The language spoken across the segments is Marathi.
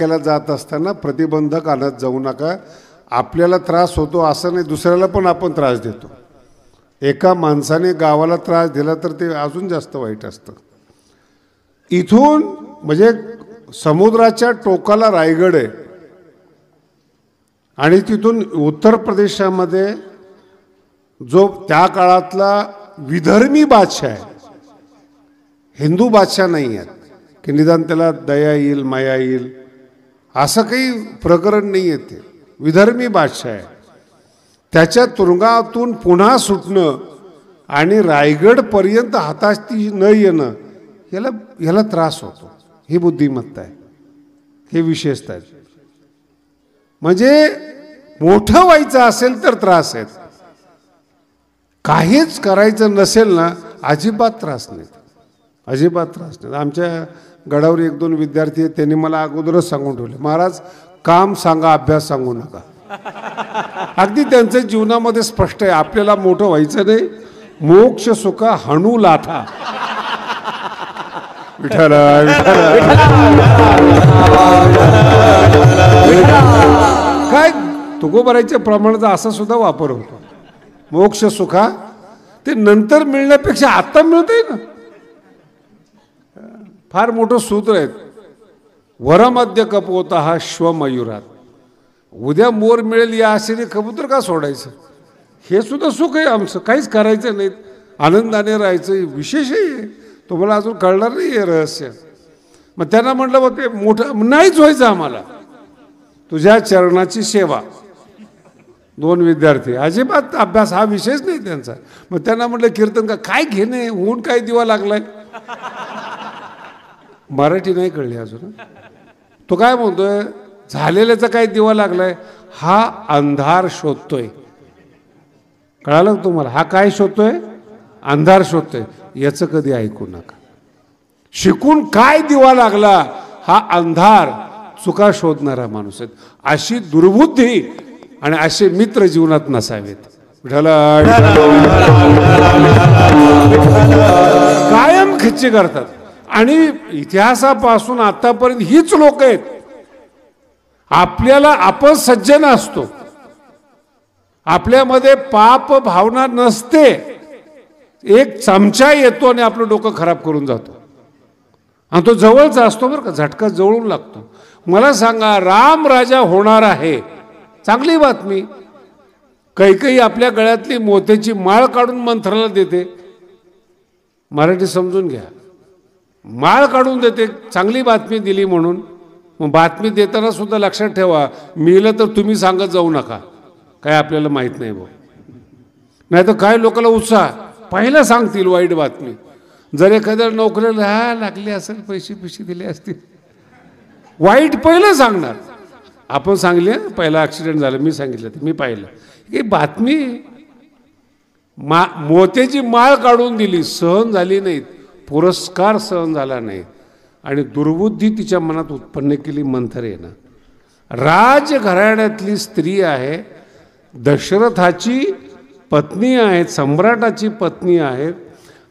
केला जात असताना प्रतिबंधक आणत जाऊ नका. आपल्याला त्रास होतो असं नाही, दुसऱ्याला पण आपण त्रास देतो. एका माणसाने गावाला त्रास दिला तर ते अजून जास्त वाईट असतं. इथून म्हणजे समुद्राच्या टोकाला रायगड आहे आणि तिथून उत्तर प्रदेशामध्ये जो त्या काळातला विधर्मी बादशाह आहे, हिंदू बादशाह नाही आहेत की निदान त्याला दया येईल माया येईल असं काही प्रकरण नाही आहे. ते विधर्मी बादशाह आहे. त्याच्या तुरुंगातून पुन्हा सुटणं आणि रायगडपर्यंत हाताशी न येणं याला त्रास होतो. ही बुद्धिमत्ता आहे, हे विशेषता आहे. म्हणजे मोठं व्हायचं असेल तर त्रास आहेत, काहीच करायचं नसेल ना अजिबात त्रास नाही, अजिबात त्रास नाही. आमच्या गडावर एक दोन विद्यार्थी आहेत, त्यांनी मला अगोदरच सांगून ठेवले, महाराज काम सांगा अभ्यास सांगू नका. अगदी त्यांच्या जीवनामध्ये स्पष्ट आहे, आपल्याला मोठं व्हायचं नाही, मोक्ष सुखा हणू लाथा. विठ्ठल काय तुकोबाराच्या प्रमाणाचा असा सुद्धा वापर होतो. मोक्ष सुखा ते नंतर मिळण्यापेक्षा आता मिळतंय ना. फार मोठं सूत्र आहे, वरमध्य कपोता हा श्वमयुरात. उद्या मोर मिळेल या आशेने कबूतर का सोडायचं, हे सुद्धा सुख आहे आमचं. काहीच करायचं नाही, आनंदाने राहायचं. विशेषही आहे, तुम्हाला अजून कळणार नाही हे रहस्य. मग त्यांना म्हटलं बघ ते मोठं नाहीच व्हायचं आम्हाला, तुझ्या चरणाची सेवा. दोन विद्यार्थी अजिबात अभ्यास हा विषयच नाही त्यांचा. मग त्यांना म्हटलं कीर्तन का काय घेणे, ऊन काय दिवा लागलाय. मराठी नाही कळली अजून. तो काय म्हणतोय, झालेल्याचा काय दिवा लागलाय, हा अंधार शोधतोय. कळालं तुम्हाला, हा काय शोधतोय, अंधार शोधतोय. याचं कधी ऐकू नका. शिकून काय दिवा लागला, हा अंधार चुका शोधणारा माणूस आहे. अशी दुर्बुद्धी आणि असे मित्र जीवनात नसावेत. कायम खिच्ची करतात आणि इतिहासापासून आतापर्यंत हीच लोक आहेत. आपल्याला आपण सज्जन असतो, आपल्यामध्ये पाप भावना नसते, एक चमचा येतो आणि आपलं डोकं खराब करून जातो. आणि तो जवळचा असतो बरं का, झटका जवळून लागतो. मला सांगा, राम राजा होणार आहे, चांगली बातमी. कैकेयी आपल्या गळ्यातली मोत्याची माळ काढून मंथराला देते. मराठी समजून घ्या, माळ काढून देते, चांगली बातमी दिली म्हणून. मग बातमी देताना सुद्धा लक्षात ठेवा, मिळलं तर तुम्ही सांगत जाऊ नका, काय आपल्याला माहीत नाही भाऊ. नाही तर काय लोकांना उत्साह, पहिलं सांगतील वाईट बातमी. जर एखाद्या नोकरीला लागली असेल, पैसे दिले असतील, वाईट पहिलं सांगणार. आपण सांगले पहिला ॲक्सिडेंट झाला, मी सांगितलं ते, मी पाहिलं की बातमी. मोत्याची माळ काढून दिली, सहन झाली नाही, पुरस्कार सहन झाला नाही आणि दुर्बुद्धी तिच्या मनात उत्पन्न केली मंथरेनं. राजघराण्यातली स्त्री आहे, दशरथाची पत्नी आहे, सम्राटाची पत्नी आहे,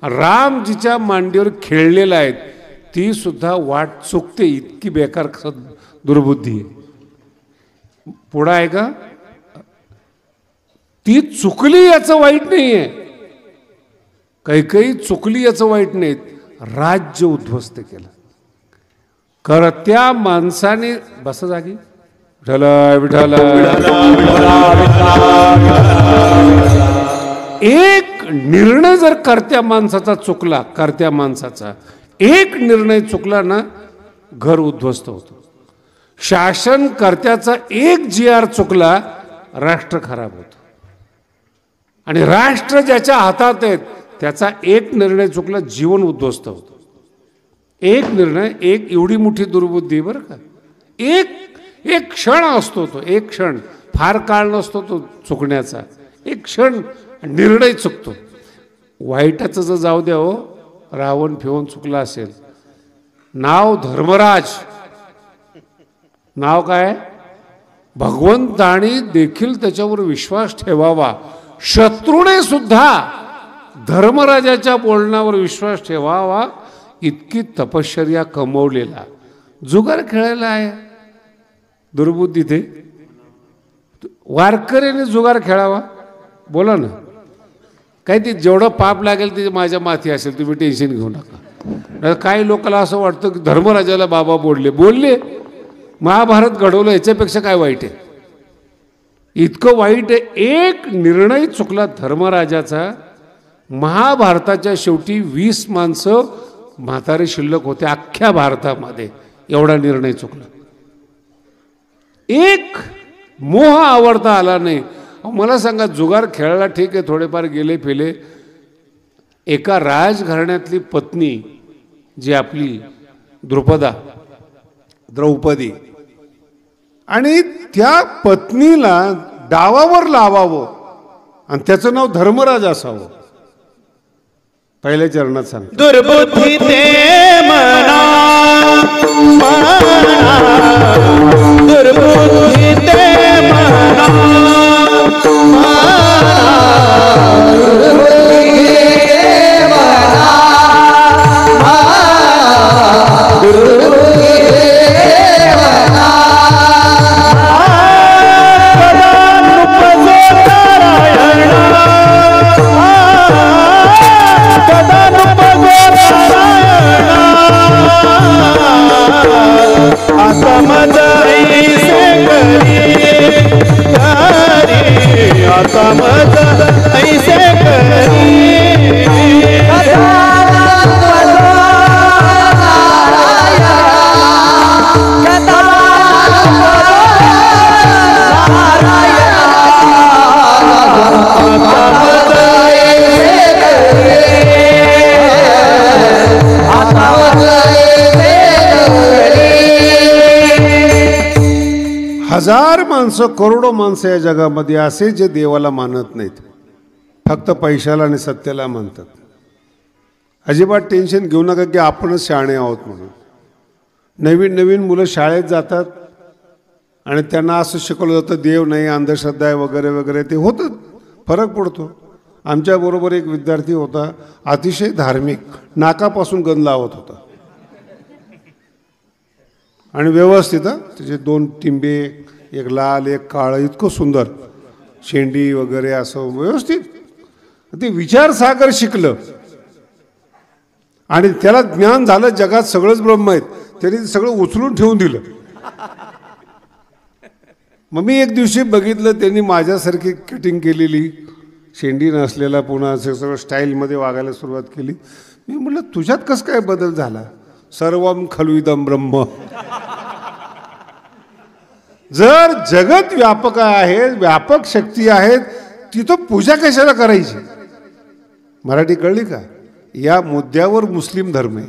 राम जिच्या मांडीवर खेळलेला आहे, ती सुद्धा वाट चुकते. इतकी बेकार दुर्बुद्धी आहे. पुढं आहे का, ती चुकली याचं वाईट नाहीये, काही चुकली याचं वाईट नाही, राज्य उद्ध्वस्त केलं. करत्या माणसाने बस जागी विठ्ठल. एक निर्णय जर करत्या माणसाचा चुकला, करत्या माणसाचा एक निर्णय चुकला ना, घर उद्ध्वस्त होतं. शासनकर्त्याचा एक GR चुकला, राष्ट्र खराब होतं. आणि राष्ट्र ज्याच्या हातात आहेत त्याचा एक निर्णय चुकला, जीवन उद्ध्वस्त होतं. एक निर्णय, एक एवढी मोठी दुर्बुद्धी बरं का. एक क्षण असतो तो, एक क्षण, फार काळ नसतो तो चुकण्याचा. एक क्षण निर्णय चुकतो. वाईटाचं जर जाऊ द्या हो, रावण फिवून चुकला असेल, नाव धर्मराज, नाव काय, भगवंतानी देखील त्याच्यावर विश्वास ठेवावा. शत्रूने सुद्धा धर्मराजाच्या बोलण्यावर विश्वास ठेवावा, इतकी तपश्चर्या कमवलेला. जुगार खेळायला आहे, दुर्बुद्धी ते वारकऱ्याने जुगार खेळावा. बोला ना, काय ते जेवढं पाप लागेल ते माझ्या माथी असेल, तुम्ही टेन्शन घेऊ नका. काही लोकांना असं वाटतं की धर्मराजाला बाबा बोलले, महाभारत घडवलं, याच्यापेक्षा काय वाईट आहे? इतकं वाईट आहे. एक निर्णय चुकला धर्मराजाचा. महाभारताच्या शेवटी 20 माणसं म्हातारे शिल्लक होते अख्ख्या भारतामध्ये. एवढा निर्णय चुकला. एक मोह आवडता आला नाही. मला सांगा, जुगार खेळायला ठीक आहे, थोडेफार गेले फेले. एका राजघराण्यातली पत्नी जी आपली द्रौपदी, आणि त्या पत्नीला डावावर लावावं आणि त्याचं नाव धर्मराज असावं. पहिल्या चरणात सांग, दुर्बुद्धी ते मना दुर्बुद्धी ते मना हजार माणसं, करोडो माणसं या जगामध्ये असे जे देवाला मानत नाहीत, फक्त पैशाला आणि सत्याला मानतात. अजिबात टेन्शन घेऊ नका की आपणच शहाणे आहोत म्हणून. नवीन नवीन मुलं शाळेत जातात आणि त्यांना असं शिकवलं जातं देव नाही, अंधश्रद्धा आहे वगैरे वगैरे. ते होतं, फरक पडतो. आमच्याबरोबर एक विद्यार्थी होता, अतिशय धार्मिक, नाकापासून गंध लावत होता आणि व्यवस्थित. त्याचे 2 टिंबे, एक लाल एक काळं, इतकं सुंदर, शेंडी वगैरे असं व्यवस्थित. ते विचारसागर शिकलं आणि त्याला ज्ञान झालं जगात सगळंच ब्रह्म आहेत. त्यांनी ते सगळं उचलून ठेवून दिलं. मग मी एक दिवशी बघितलं, त्यांनी माझ्यासारखी कटिंग केलेली, शेंडी नसलेला, पुन्हा असं सगळं स्टाईलमध्ये वागायला सुरुवात केली. मी म्हटलं, तुझ्यात कसं काय बदल झाला? सर्वम खलुइदम ब्रह्म. जर जगत व्यापक आहे, व्यापक शक्ती आहेत, तिथं पूजा कशाला करायची? मराठी कळली का? या मुद्द्यावर मुस्लिम धर्म आहे.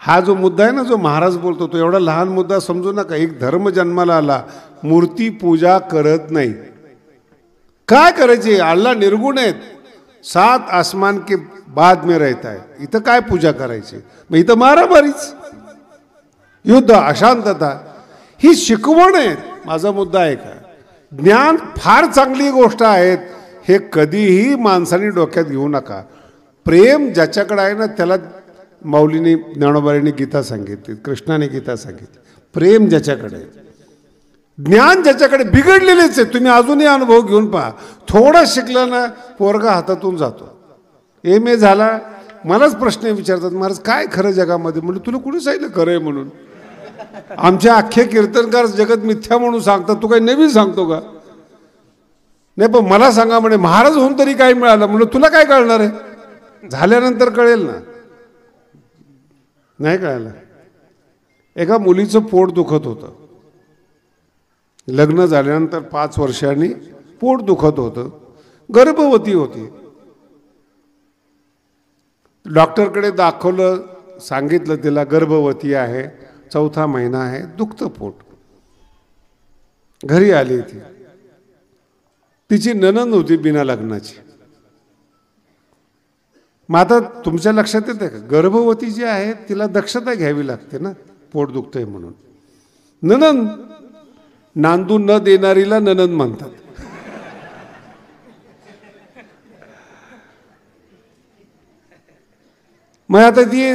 हा जो मुद्दा आहे ना, जो महाराज बोलतो, तो एवढा लहान मुद्दा समजू नका. एक धर्म जन्माला आला, मूर्ती पूजा करत नाही. काय करायची? अल्लाह निर्गुण आहेत, 7 आसमान के बाद में रहता है. इथं काय पूजा करायची? मग इथं मारामारीच, युद्ध, अशांतता, ही शिकवण आहे. माझा मुद्दा आहे का? ज्ञान फार चांगली गोष्ट आहेत, हे कधीही माणसाने डोक्यात घेऊ नका. प्रेम ज्याच्याकडे आहे ना, त्याला माऊलीने, ज्ञानोबाईंनी गीता सांगितली, कृष्णाने गीता सांगितली. प्रेम ज्याच्याकडे आहे, ज्ञान ज्याच्याकडे, बिघडलेलेच आहे. तुम्ही अजूनही अनुभव घेऊन पहा. थोडं शिकलं ना, पोरगा हातातून जातो. MA झाला, मलाच प्रश्न विचारतात, महाराज काय खरं जगामध्ये? म्हणजे तुला कुणी सांगितलं खरं आहे म्हणून? आमचे अख्खे कीर्तनकार जगत मिथ्या म्हणून सांगतात, तू काही नवीन सांगतो का? नाही, पण मला सांगा म्हणे, महाराज होऊन तरी काय मिळालं? म्हणून तुला काय कळणार आहे? झाल्यानंतर कळेल ना. नाही कळालं. एका मुलीचं पोट दुखत होतं, लग्न झाल्यानंतर 5 वर्षांनी पोट दुखत होतं, गर्भवती होती. डॉक्टरकडे दाखवलं, सांगितलं तिला गर्भवती आहे, 4था महिना आहे, दुखतं पोट. घरी आली ती. तिची नणंद होती बिना लग्नाची. मग आता तुमच्या लक्षात येते का, गर्भवती जी आहे तिला दक्षता घ्यावी लागते ना, पोट दुखतंय म्हणून. नणंद, नांदून न देणारीला नणंद म्हणतात. मग आता ती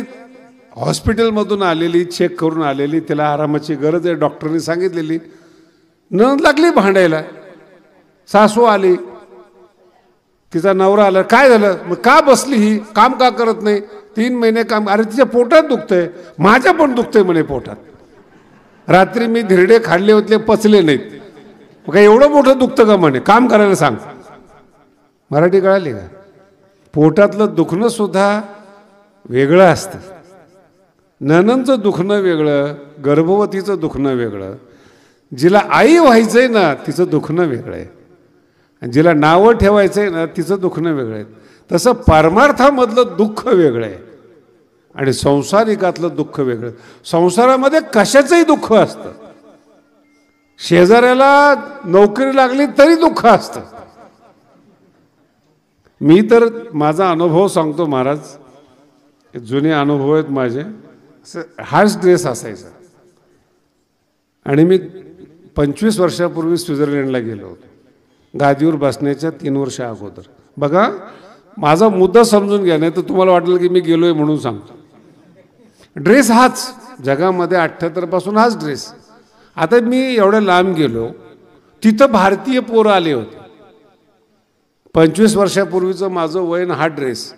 हॉस्पिटलमधून आलेली, चेक करून आलेली, तिला आरामाची गरज आहे डॉक्टरनी सांगितलेली, नणंद लागली भांडायला. सासू आली, तिचा नवरा आला, काय झालं, मग का बसली ही, काम का करत नाही, 3 महिने काम. अरे तिच्या पोटात दुखतंय, माझ्या पण दुखतंय म्हणे पोटात, रात्री मी धिरडे खाल्ले होते पचले नाहीत. मग काय एवढं मोठं दुखतं का म्हणे, काम करायला सांग. मराठी कळाली का? पोटातलं दुखणं सुद्धा वेगळं असतं. नणंदचं दुखणं वेगळं, गर्भवतीचं दुखणं वेगळं, जिला आई व्हायचंय ना तिचं दुखणं वेगळं आहे, आणि जिला नावं ठेवायचंय ना तिचं दुखणं वेगळं आहे. तसं परमार्थामधलं दुःख वेगळं आहे आणि संसारिकातलं दुःख वेगळं. संसारामध्ये कशाचंही दुःख असतं. शेजाऱ्याला नोकरी लागली तरी दुःख असतं. मी तर माझा अनुभव सांगतो महाराज, जुने अनुभव आहेत माझे. हाच ड्रेस असायचा आणि मी 25 वर्षापूर्वी स्वित्झर्लंडला गेलो होतो, गादीवर बसण्याच्या 3 वर्षा अगोदर. बघा, माझा मुद्दा समजून घ्या, नाही तर तुम्हाला वाटेल की मी गेलोय म्हणून सांगतो. ड्रेस हाच, जगामध्ये 78 पासून हाच ड्रेस. आता मी एवढ्या लांब गेलो, तिथं भारतीय पोरं आले होते. 25 वर्षापूर्वीचं माझं वयन, हा ड्रेस.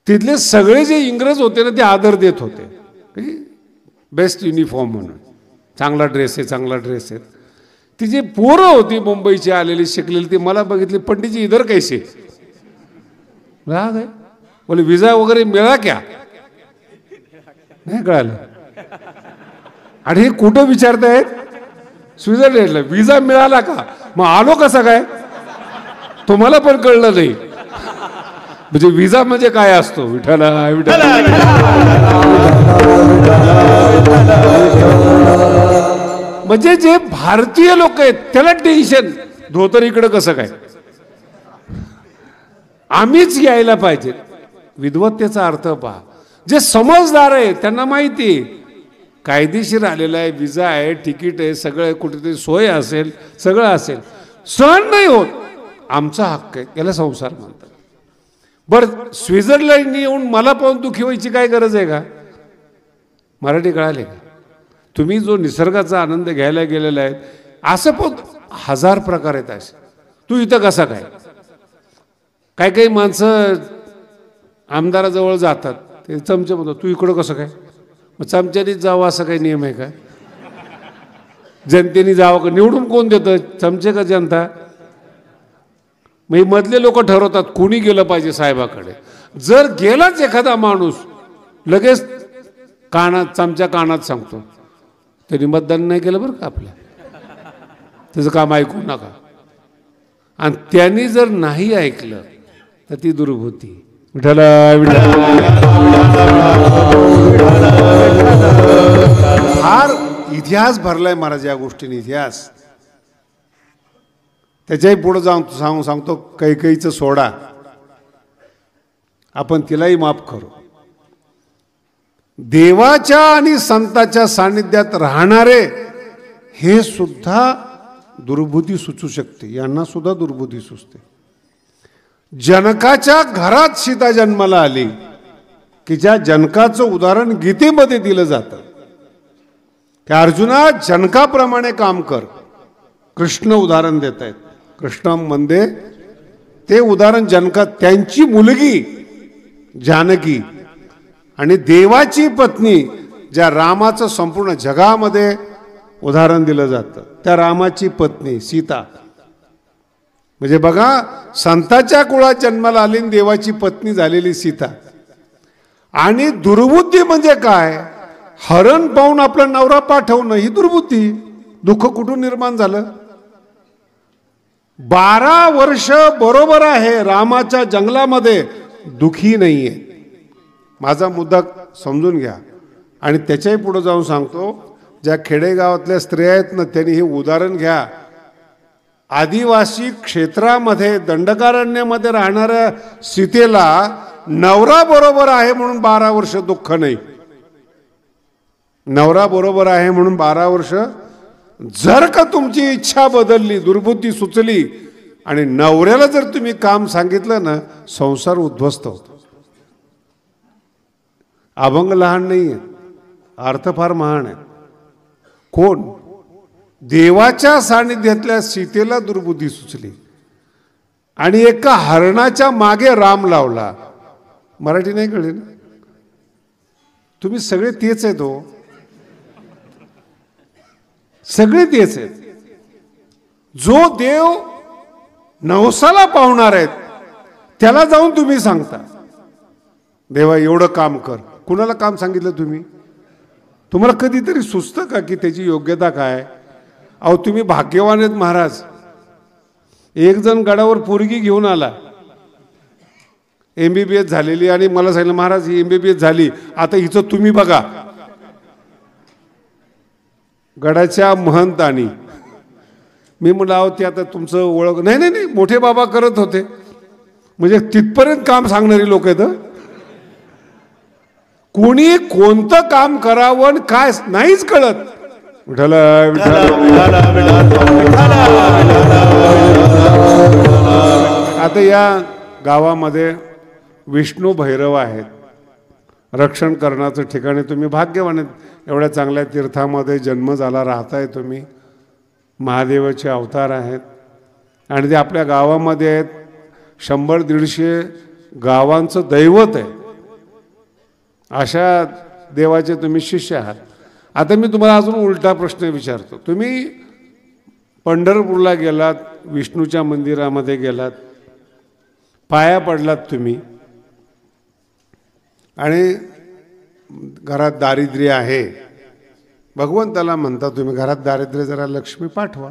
तिथले सगळे जे इंग्रज होते ना ते आदर देत होते, बेस्ट युनिफॉर्म म्हणून, चांगला ड्रेस आहे, चांगला ड्रेस आहे. ती जी पोरं होती मुंबईची आलेली शिकलेली, ती मला बघितली, पंडितजी इधर कैसे, राग आहे, बोले विजा वगैरे मिळा क्या, नाही कळालं. आणि हे कुठं विचारतायत, स्वित्झर्लंडला विजा मिळाला का, मग आलो कसा काय, तुम्हाला पण कळलं नाही. म्हणजे विजा म्हणजे काय असतो, विठाला विठाला. म्हणजे जे भारतीय लोक आहेत त्याला टेन्शन, धोतर इकडं कसं काय, आम्हीच यायला पाहिजे. विद्वत्तेचा अर्थ पहा. जे समजदार आहे त्यांना माहिती कायदेशीर आलेला आहे, विजा आहे, तिकीट आहे, सगळं कुठेतरी सोय असेल, सगळं असेल, सहन नाही होत, आमचा हक्क आहे, याला संसार म्हणतात. बरं, स्वित्झर्लंडने येऊन मला पाहून दुःखी व्हायची काय गरज आहे का? मराठी कळाले का? तुम्ही जो निसर्गाचा आनंद घ्यायला गेलेला आहे, असं पण 1000 प्रकार आहेत असे. तू इथं कसा काय, काही काही माणसं आमदाराजवळ जातात, ते चमचे म्हणतात, तू इकडं कसं काय, मग चमच्यानीच जावं असं काही नियम आहे का? जनतेने जावं का? निवडून कोण देतं, चमचे का जनता? मग मधले लोक ठरवतात कोणी गेलं पाहिजे साहेबाकडे. जर गेलाच एखादा माणूस, लगेच कानात, चमच्या कानात सांगतो, त्यांनी मतदान नाही केलं बरं का आपल्या, त्याचं काम ऐकू नका. आणि त्यांनी जर नाही ऐकलं तर ती दुर्बुद्धी. फार इतिहास भरलाय महाराज या गोष्टीने, इतिहास. त्याच्याही पुढे जाऊन सांगतो, कैकेयीचं सोडा, आपण तिलाही माफ करू. देवाच्या आणि संताच्या सानिध्यात राहणारे हे सुद्धा दुर्बुद्धी सुचू शकते, यांना सुद्धा दुर्बुद्धी सुचते. जनकाच्या घरात सीता जन्माला आली, की ज्या जनकाचं उदाहरण गीतेमध्ये दिलं जातं, की अर्जुना जनकाप्रमाणे काम कर. कृष्ण उदाहरण देत आहेत, कृष्णम वंदे, ते उदाहरण जनका, त्यांची मुलगी जानकी आणि देवाची पत्नी, ज्या रामाचं संपूर्ण जगामध्ये उदाहरण दिलं जातं, त्या रामाची पत्नी सीता. म्हणजे बघा, संताच्या कुळात जन्माला आली, देवाची पत्नी झालेली सीता. आणि दुर्बुद्धी म्हणजे काय, हरण पाहून आपला नवरा पाठवणं ही दुर्बुद्धी. दुःख कुठून निर्माण झालं? 12 वर्ष बरोबर आहे रामाच्या जंगलामध्ये, दुखी नाहीये. माझा मुद्दा समजून घ्या. आणि त्याच्याही पुढे जाऊन सांगतो, ज्या खेडेगावातल्या स्त्रिया आहेत ना, त्यांनी हे उदाहरण घ्या. आदिवासी क्षेत्रामध्ये दंडकारण्यामध्ये राहणाऱ्या सीतेला नवरा बरोबर आहे म्हणून 12 वर्ष दुःख नाही. नवरा बरोबर आहे म्हणून 12 वर्ष. जर का तुमची इच्छा बदलली, दुर्बुद्धी सुचली आणि नवऱ्याला जर तुम्ही काम सांगितलं ना, संसार उद्ध्वस्त होतो. अभंग लहान नाही आहे, अर्थ फार महान आहे. कोण? देवाच्या सानिध्यातल्या सीतेला दुर्बुद्धी सुचली आणि एका हरणाच्या मागे राम लावला. मराठी नाही कळले ना? तुम्ही सगळे तेच आहेत हो, सगळे तेच आहेत. जो देव नवसाला पावणार आहेत त्याला जाऊन तुम्ही सांगता देवा एवढं काम कर. कुणाला काम सांगितलं तुम्ही? तुम्हाला कधीतरी सुचतं का की त्याची योग्यता काय? अहो तुम्ही भाग्यवान आहेत महाराज. एक जण गडावर पोरगी घेऊन आला, MBBS झालेली, आणि मला सांगितलं महाराज ही MBBS झाली, आता हिचं तुम्ही बघा. गडाच्या महंतानी. मी म्हणलं अहो ते आता तुमचं ओळख नाही. नाही नाही मोठे बाबा करत होते. म्हणजे तिथपर्यंत काम सांगणारी लोक आहेत. कोणी कोणतं काम करावं काय नाहीच कळत. विठ्ठल आता या गावामध्ये विष्णू भैरव आहेत, रक्षण करण्याचं ठिकाणी. तुम्ही भाग्यवान आहेत, एवढ्या चांगल्या तीर्थामध्ये जन्म झाला, राहताय तुम्ही. महादेवाचे अवतार आहेत आणि ते आपल्या गावामध्ये आहेत. 100-150 गावांचं दैवत आहे. अशा देवाचे तुम्ही शिष्य आहात. आता मी तुम्हाला अजून उलटा प्रश्न विचारतो. तुम्ही पंढरपूरला गेलात, विष्णूच्या मंदिरामध्ये गेलात, पाया पडलात तुम्ही, आणि घरात दारिद्र्य आहे, भगवंताला म्हणता तुम्ही घरात दारिद्र्य जरा लक्ष्मी पाठवा.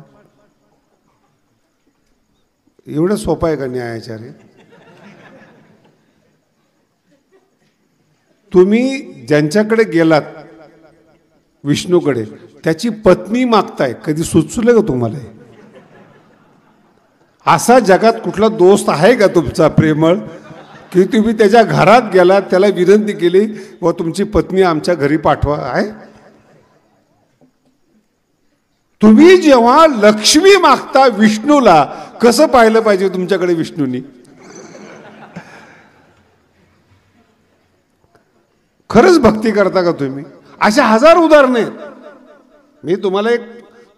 एवढं सोपं आहे का न्यायाचार्य? तुम्ही ज्यांच्याकडे गेलात विष्णूकडे त्याची पत्नी मागताय, कधी सुचलं का तुम्हाला? असा जगात कुठला दोस्त आहे का तुमचा प्रेमळ की तुम्ही त्याच्या घरात गेलात, त्याला विनंती केली व तुमची पत्नी आमच्या घरी पाठवा? आहे? तुम्ही जेव्हा लक्ष्मी मागता विष्णूला, कसं पाहिलं पाहिजे तुमच्याकडे विष्णूनी? खरंच भक्ती करता का तुम्ही? अशा हजार उदाहरणं आहेत. मी तुम्हाला एक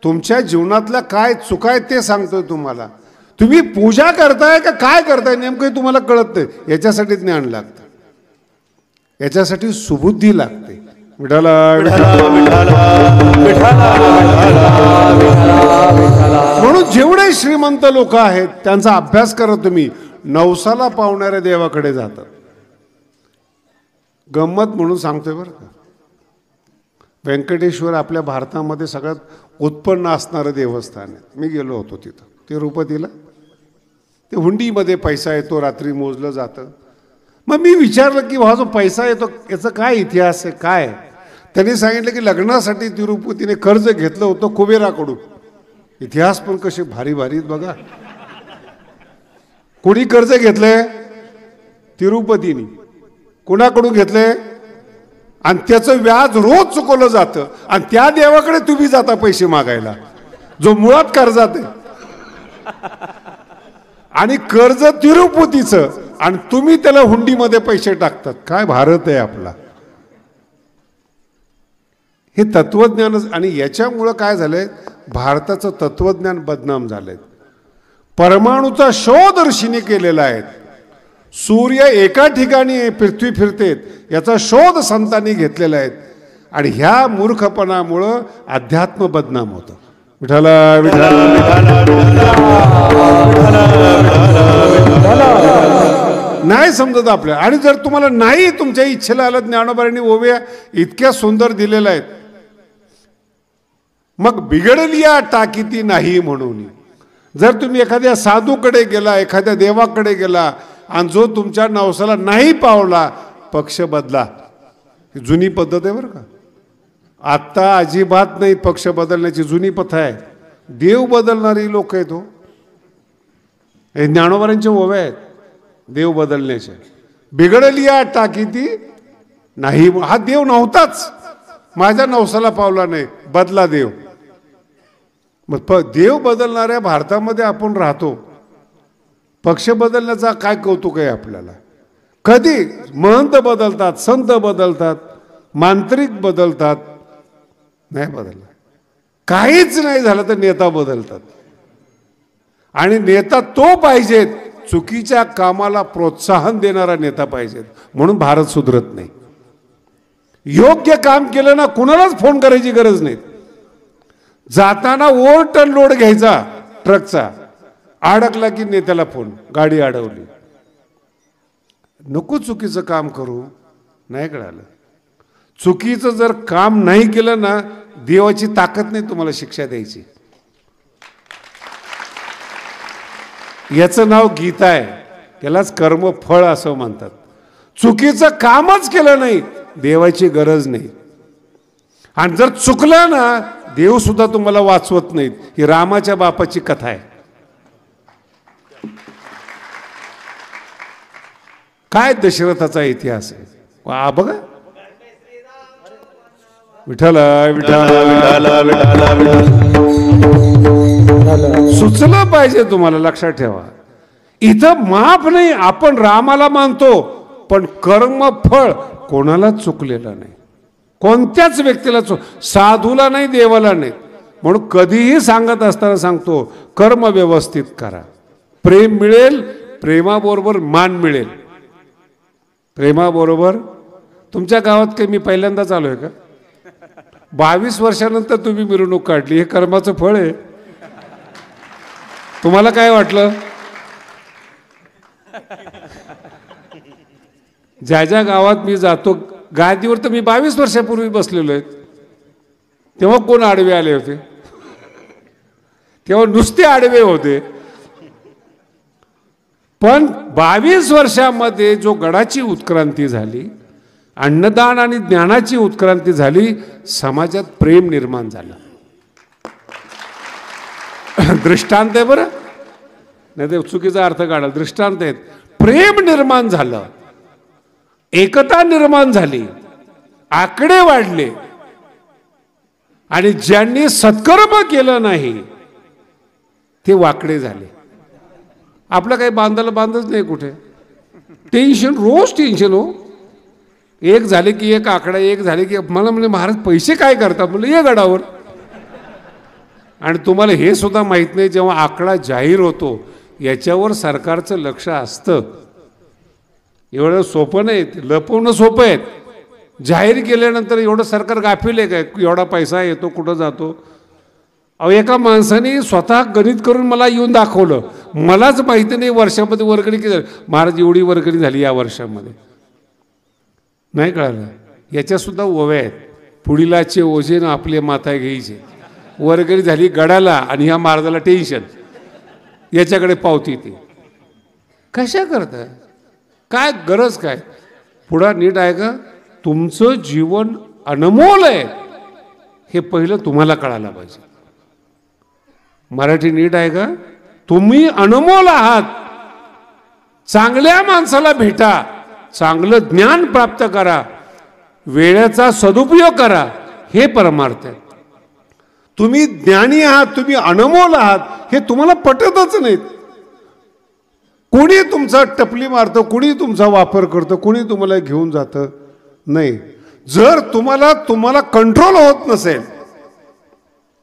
तुमच्या जीवनातल्या काय चुका आहेत ते सांगतोय तुम्हाला. तुम्ही पूजा करताय का काय करताय नेमकं तुम्हाला कळत नाही. याच्यासाठी ज्ञान लागतं, याच्यासाठी सुबुद्धी लागते. विठाला म्हणून जेवढे श्रीमंत लोक आहेत त्यांचा अभ्यास करा तुम्ही, नवसाला पावणाऱ्या देवाकडे जातात. गंमत म्हणून सांगतोय बरं का, व्यंकटेश्वर आपल्या भारतामध्ये सगळ्यात उत्पन्न असणारं देवस्थान आहे. मी गेलो होतो तिथं, तिरुपतीला. ते हुंडीमध्ये पैसा येतो, रात्री मोजलं जातं. मग मी विचारलं की हा जो पैसा येतो याचा काय इतिहास आहे, काय? त्यांनी सांगितलं की लग्नासाठी तिरुपतीने कर्ज घेतलं होतं कुबेराकडून. इतिहास पण कसे भारी भारी बघा. कोणी कर्ज घेतलंय? तिरुपतीने. कोणाकडून घेतलंय? आणि त्याचं व्याज रोज चुकवलं जातं, आणि त्या देवाकडे तुम्ही जाता पैसे मागायला जो मुळात कर्जात आहे. आणि कर्ज तिरुपतीचं, आणि तुम्ही त्याला हुंडीमध्ये पैसे टाकतात. काय भारत आहे आपला! हे तत्वज्ञान. आणि याच्यामुळं काय झालंय, भारताचं तत्वज्ञान बदनाम झालंय. परमाणूचा शोध ऋषीने केलेला आहे. सूर्य एका ठिकाणी पृथ्वी फिरतेत याचा शोध संतांनी घेतलेला आहे. आणि ह्या मूर्खपणामुळं अध्यात्म बदनाम होतं. विठाला नाही समजत आपल्या. आणि जर तुम्हाला नाही तुमच्या इच्छेला आलं, ज्ञानोबांनी ओव्या इतक्या सुंदर दिलेल्या आहेत. मग बिघडली या टाकीती नाही म्हणून. जर तुम्ही एखाद्या साधूकडे गेला, एखाद्या देवाकडे गेला, आणि जो तुमच्या नवसाला नाही पावला, पक्ष बदला. जुनी पद्धत आहे बरं का. आत्ता अजिबात नाही पक्ष बदलण्याची, जुनी प्रथा आहे. देव बदलणारी लोक आहेत हो. हे ज्ञानोबांच्या ओव्या आहेत देव बदलण्याचे. बिघडली या टाकीती नाही, हा देव नव्हताच, माझ्या नवसाला पावला नाही, बदला देव. मग देव बदलणाऱ्या भारतामध्ये आपण राहतो. पक्ष बदलण्याचा काय कौतुक आहे आपल्याला? कधी महंत बदलतात, संत बदलतात, मांत्रिक बदलतात, नाही बदलला. काहीच नाही झालं तर नेता बदलतात. आणि नेता तो पाहिजे चुकीच्या कामाला प्रोत्साहन देणारा नेता पाहिजे. म्हणून भारत सुधरत नाही. योग्य काम केलं ना कुणालाच फोन करायची गरज नाही. जाताना ओव्हरटर्न लोड घ्यायचा ट्रकचा, अडकला की नेत्याला फोन, गाडी अडवली. नको चुकीचं काम करू. नाही कळालं. चुकीचं जर काम नाही केलं ना देवाची ताकद नाही तुम्हाला शिक्षा द्यायची. याचं नाव गीता आहे. त्यालाच कर्मफळ असं म्हणतात. चुकीचं कामच केलं नाही देवाची गरज नाही. आणि जर चुकलं ना देव सुद्धा तुम्हाला वाचवत नाहीत. ही रामाच्या बापाची कथा आहे. काय दशरथाचा इतिहास आहे. वा बघा. विठ्ठल सुचलं पाहिजे तुम्हाला. लक्षात ठेवा इथं माफ नाही. आपण रामाला मानतो पण कर्मफळ कोणालाच चुकलेलं नाही. कोणत्याच व्यक्तीला साधूला नाही, देवाला नाही. म्हणून कधीही सांगत असताना सांगतो कर्म व्यवस्थित करा. प्रेम मिळेल, प्रेमाबरोबर मान मिळेल. प्रेमाबरोबर तुमच्या गावात काही मी पहिल्यांदाच आलोय का? 22 वर्षानंतर तुम्ही मिरवणूक काढली. हे कर्माचं फळ आहे. तुम्हाला काय वाटलं? ज्या ज्या गावात मी जातो गादीवर तर मी 22 वर्षापूर्वी बसलेलो आहे. तेव्हा कोण आडवे आले होते? तेव्हा नुसते आडवे होते. पण 22 वर्षामध्ये जो गडाची उत्क्रांती झाली, अन्नदान आणि ज्ञानाची उत्क्रांती झाली, समाजात प्रेम निर्माण झालं. दृष्टांत आहे बरं, नाही ते चुकीचा अर्थ काढा. दृष्टांत आहेत. प्रेम निर्माण झालं, एकता निर्माण झाली, आकडे वाढले. आणि ज्यांनी सत्कर्म केलं नाही ते वाकडे झाले. आपलं काही बांधायला बांधच नाही कुठे. टेन्शन, रोज टेन्शन हो. एक झाले की एक आकडा, एक झाले की मला म्हणजे महाराज पैसे काय करतात म्हणलं ये गडावर. आणि तुम्हाला हे सुद्धा माहित नाही जेव्हा आकडा जाहीर होतो याच्यावर सरकारचं लक्ष असतं. एवढं सोपं नाही, लपवणं सोपं आहे. जाहीर केल्यानंतर एवढं सरकार गाफील आहे काय? एवढा पैसा येतो कुठं जातो? अहो एका माणसाने स्वतः गणित करून मला येऊन दाखवलं. मलाच माहिती नाही वर्षामध्ये वर्गणी किती झाली. महाराज एवढी वर्गणी झाली या वर्षामध्ये. नाही कळालं. याच्या सुद्धा ओव्या आहेत. पुढीलाचे ओझे ना आपले माथा घ्यायचे. वर्गणी झाली गडाला आणि ह्या महाराजाला टेन्शन. याच्याकडे पावती ती कशा करता? काय गरज काय? पुढा नीट आहे का? तुमचं जीवन अनमोल आहे हे पहिलं तुम्हाला कळायला पाहिजे. मराठी नीट आहे का? तुम्ही अनमोल आहात. चांगल्या माणसाला भेटा, चांगलं ज्ञान प्राप्त करा, वेळेचा सदुपयोग करा. हे परमार्थ आहे. तुम्ही ज्ञानी आहात, तुम्ही अनमोल आहात हे तुम्हाला पटतच नाहीत. कोणी तुमचा टपली मारतं, कोणी तुमचा वापर करतं, कोणी तुम्हाला घेऊन जातं. नाही, जर तुम्हाला कंट्रोल होत नसेल,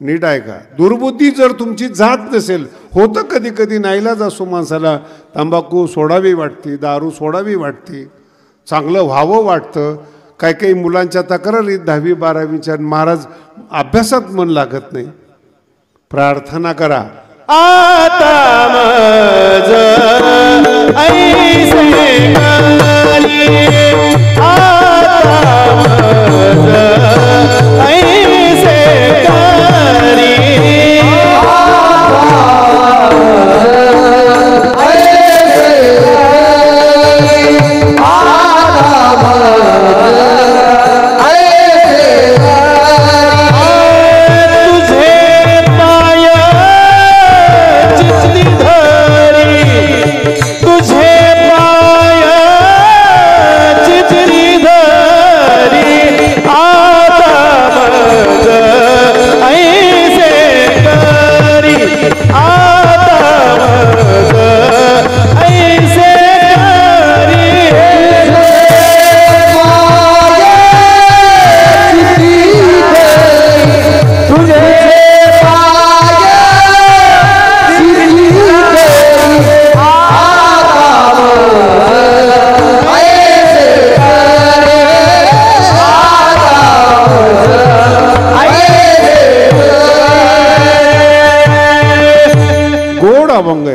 नीट आहे का? दुर्बुद्धी जर तुमची जात नसेल, होतं कधी कधी नाईलाज असो माणसाला. तंबाखू सोडावी वाटते, दारू सोडावी वाटते, चांगलं व्हावं वाटतं. काही काही मुलांच्या तक्रारी 10वी 12वीच्या, महाराज अभ्यासात मन लागत नाही. प्रार्थना करा. आता मज ऐसे काली, आता मज ऐसे काली, आ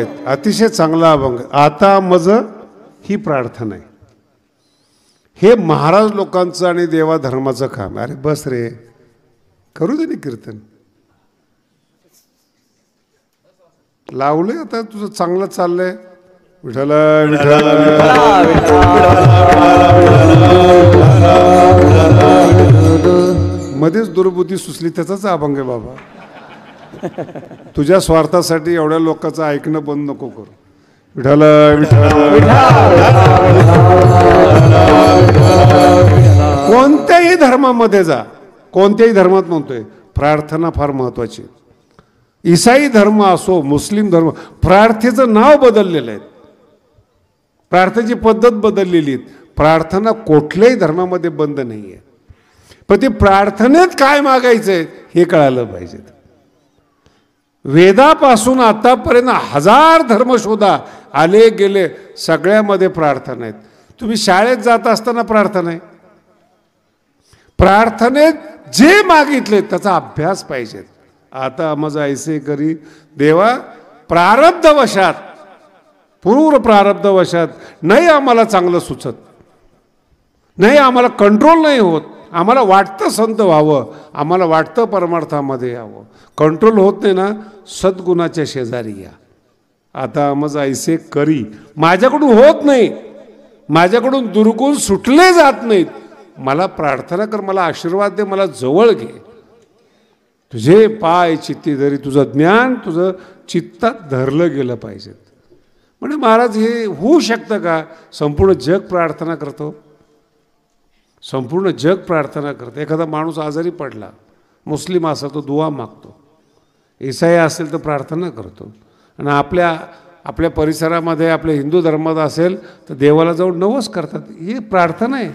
आहेत, अतिशय चांगला अभंग. आता मज ही प्रार्थना आहे. हे महाराज लोकांचं आणि देवा धर्माचं काम. अरे बस रे, करू दे ना कीर्तन. लावले आता तुझं चांगलं चाललंय. विठ्ठल विठ्ठल मध्येच दुर्बुद्धी सुचली, त्याचाच अभंग आहे बाबा. तुझ्या स्वार्थासाठी एवढ्या लोकांचं ऐकणं बंद नको करू. विठ्ठल विठ्ठल कोणत्याही धर्मामध्ये जा, कोणत्याही धर्मात म्हणतोय, प्रार्थना फार महत्वाची. ईसाई धर्म असो, मुस्लिम धर्म, प्रार्थनेचं नाव बदललेलं आहे, प्रार्थनेची पद्धत बदललेली आहे. प्रार्थना कुठल्याही धर्मामध्ये बंद नाही आहे, पण ते प्रार्थनेत काय मागायचंय हे कळालं पाहिजे. वेदापासून आतापर्यंत 1000 धर्म शोधा, आले गेले, सगळ्यामध्ये प्रार्थना आहेत. तुम्ही शाळेत जात असताना प्रार्थना आहे. प्रार्थनेत जे मागितले त्याचा अभ्यास पाहिजे. आता माझा ऐसे करी देवा, प्रारब्धवशात, पूर्व प्रारब्धवशात नाही आम्हाला चांगलं सुचत, नाही आम्हाला कंट्रोल नाही होत. आम्हाला वाटतं संत व्हावं, आम्हाला वाटतं परमार्थामध्ये यावं, कंट्रोल होत नाही ना, सद्गुणाच्या शेजारी या. आता माझा ऐसे करी, माझ्याकडून होत नाही, माझ्याकडून दुर्गुण सुटले जात नाहीत. मला प्रार्थना कर, मला आशीर्वाद दे, मला जवळ घे. तुझे पाय चित्ती धरी, तुझं ज्ञान तुझं चित्तात धरलं गेलं पाहिजे. म्हणजे महाराज हे होऊ शकतं का? संपूर्ण जग प्रार्थना करतो, संपूर्ण जग प्रार्थना करतो. एखादा माणूस आजारी पडला, मुस्लिम असेल तो दुआ मागतो, ईसाई असेल तर प्रार्थना करतो, आणि आपल्या परिसरामध्ये आपल्या हिंदू धर्मात असेल तर देवाला जाऊन नवस करतात. ही प्रार्थना आहे.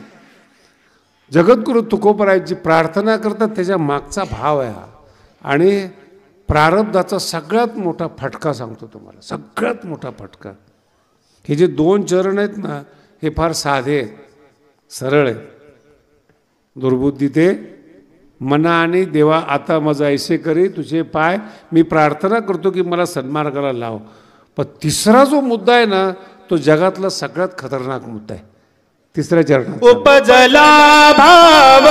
जगद्गुरु तुकोबरायांची प्रार्थना करतात, त्याच्या मागचा भाव आहे हा. आणि प्रारब्धाचा सगळ्यात मोठा फटका सांगतो तुम्हाला, सगळ्यात मोठा फटका. हे जे 2 चरण आहेत ना, हे फार साधे आहेत, सरळ आहेत. दुर्बुद्धी ते मना आणि देवा, आता माझा ऐसे करी, तुझे पाय, मी प्रार्थना करतो की मला सन्मार्गाला लाव. पण तिसरा जो मुद्दा आहे ना, तो जगातला सगळ्यात खतरनाक मुद्दा आहे. तिसऱ्या चरणात उपजला भाव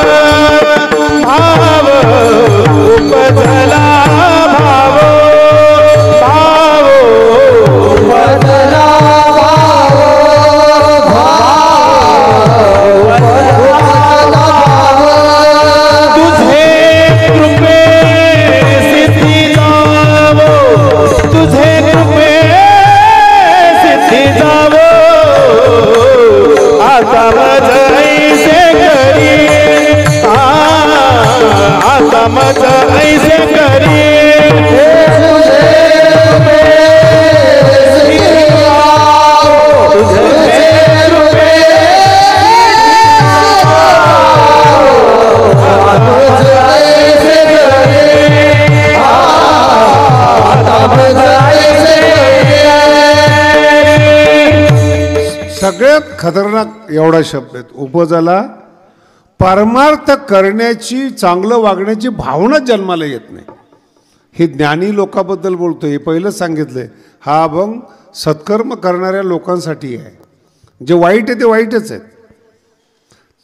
भाव, उपजला भाव भाव, उपजला मत ऐसे करी, सगळ्यात खतरनाक एवढा शब्द आहे. उपजला, परमार्थ करण्याची, चांगलं वागण्याची भावना जन्माला येत नाही. हे ज्ञानी लोकांबद्दल बोलतो, हे पहिलंच सांगितलंय. हा अभंग सत्कर्म करणाऱ्या लोकांसाठी आहे. जे वाईट आहे ते वाईटच आहेत.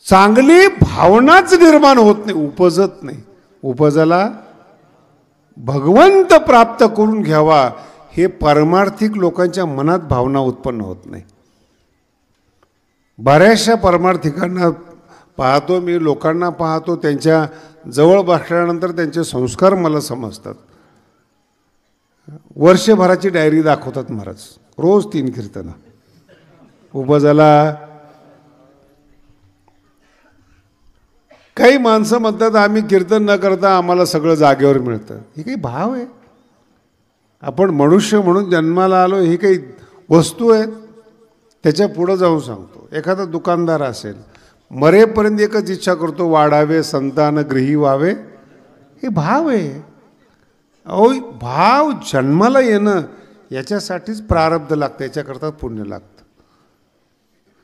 चांगली भावनाच निर्माण होत नाही, उपजत नाही. उपजला, भगवंत प्राप्त करून घ्यावा, हे परमार्थिक लोकांच्या मनात भावना उत्पन्न होत नाही. बऱ्याचशा परमार्थिकांना पाहतो मी, लोकांना पाहतो, त्यांच्या जवळ बसल्यानंतर त्यांचे संस्कार मला समजतात. वर्षभराची डायरी दाखवतात महाराज, रोज 3 कीर्तनं. उपजला. काही माणसं म्हणतात आम्ही कीर्तन न करता आम्हाला सगळं जागेवर मिळतं. हे काही भाव आहे? आपण मनुष्य म्हणून जन्माला आलो, ही काही वस्तू आहेत? त्याच्या पुढं जाऊन सांगतो, एखादा दुकानदार असेल, मरेपर्यंत एकच इच्छा करतो, वाढावे, संतान गृही व्हावे. हे भाव आहे. अहो, भाव जन्माला येणं याच्यासाठीच प्रारब्ध लागतं, याच्याकरता पुण्य लागतं.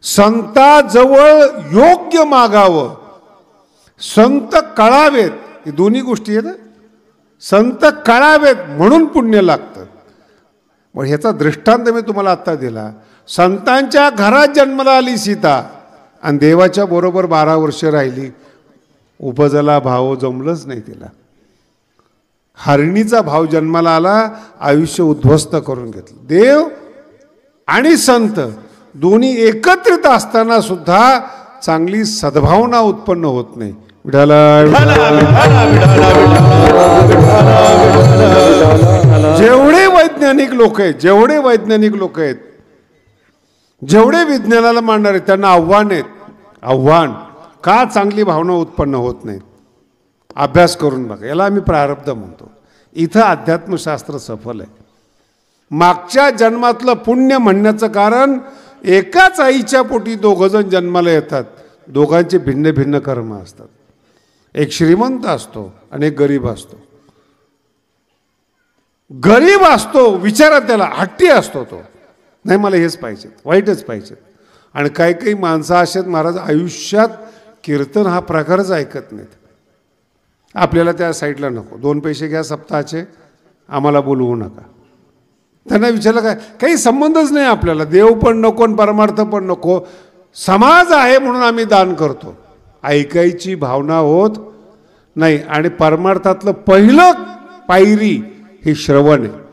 संताजवळ योग्य मागावं, संत कळावेत, हे दोन्ही गोष्टी आहेत. संत कळावेत म्हणून पुण्य लागतं. मग ह्याचा दृष्टांत मी तुम्हाला आत्ता दिला. संतांच्या घरात जन्माला आली सीता आणि देवाच्या बरोबर 12 वर्ष राहिली. उपजला भाव, जमलंच नाही तिला. हरणीचा भाव जन्माला आला, आयुष्य उद्ध्वस्त करून घेतलं. देव आणि संत दोन्ही एकत्रित असताना सुद्धा चांगली सद्भावना उत्पन्न होत नाही. जेवढे वैज्ञानिक लोक आहेत, जेवढे वैज्ञानिक लोक आहेत, जेवढे विज्ञानाला मानणार आहेत, त्यांना आव्हान आहेत. आव्हान का चांगली भावना उत्पन्न होत नाही? अभ्यास करून बघा. याला आम्ही प्रारब्ध म्हणतो. इथं अध्यात्मशास्त्र सफल आहे. मागच्या जन्मातलं पुण्य म्हणण्याचं कारण एकाच आईच्या पोटी 2 जण जन्माला येतात. दोघांचे भिन्न भिन्न कर्म असतात. एक श्रीमंत असतो आणि एक गरीब असतो. गरीब असतो, विचारा त्याला, हट्टी असतो तो, नाही मला हेच पाहिजे, वाईटच पाहिजे. आणि काही काही माणसं असेच महाराज आयुष्यात कीर्तन हा प्रकारच ऐकत नाहीत. आपल्याला त्या साईडला नको, 2 पैसे घ्या सप्ताहाचे, आम्हाला बोलवू नका. त्यांना विचारलं काय, काही संबंधच नाही आपल्याला, देव पण नको आणि परमार्थ पण नको, समाज आहे म्हणून आम्ही दान करतो. ऐकायची भावना होत नाही. आणि परमार्थातलं पहिलं पायरी हे श्रवण आहे.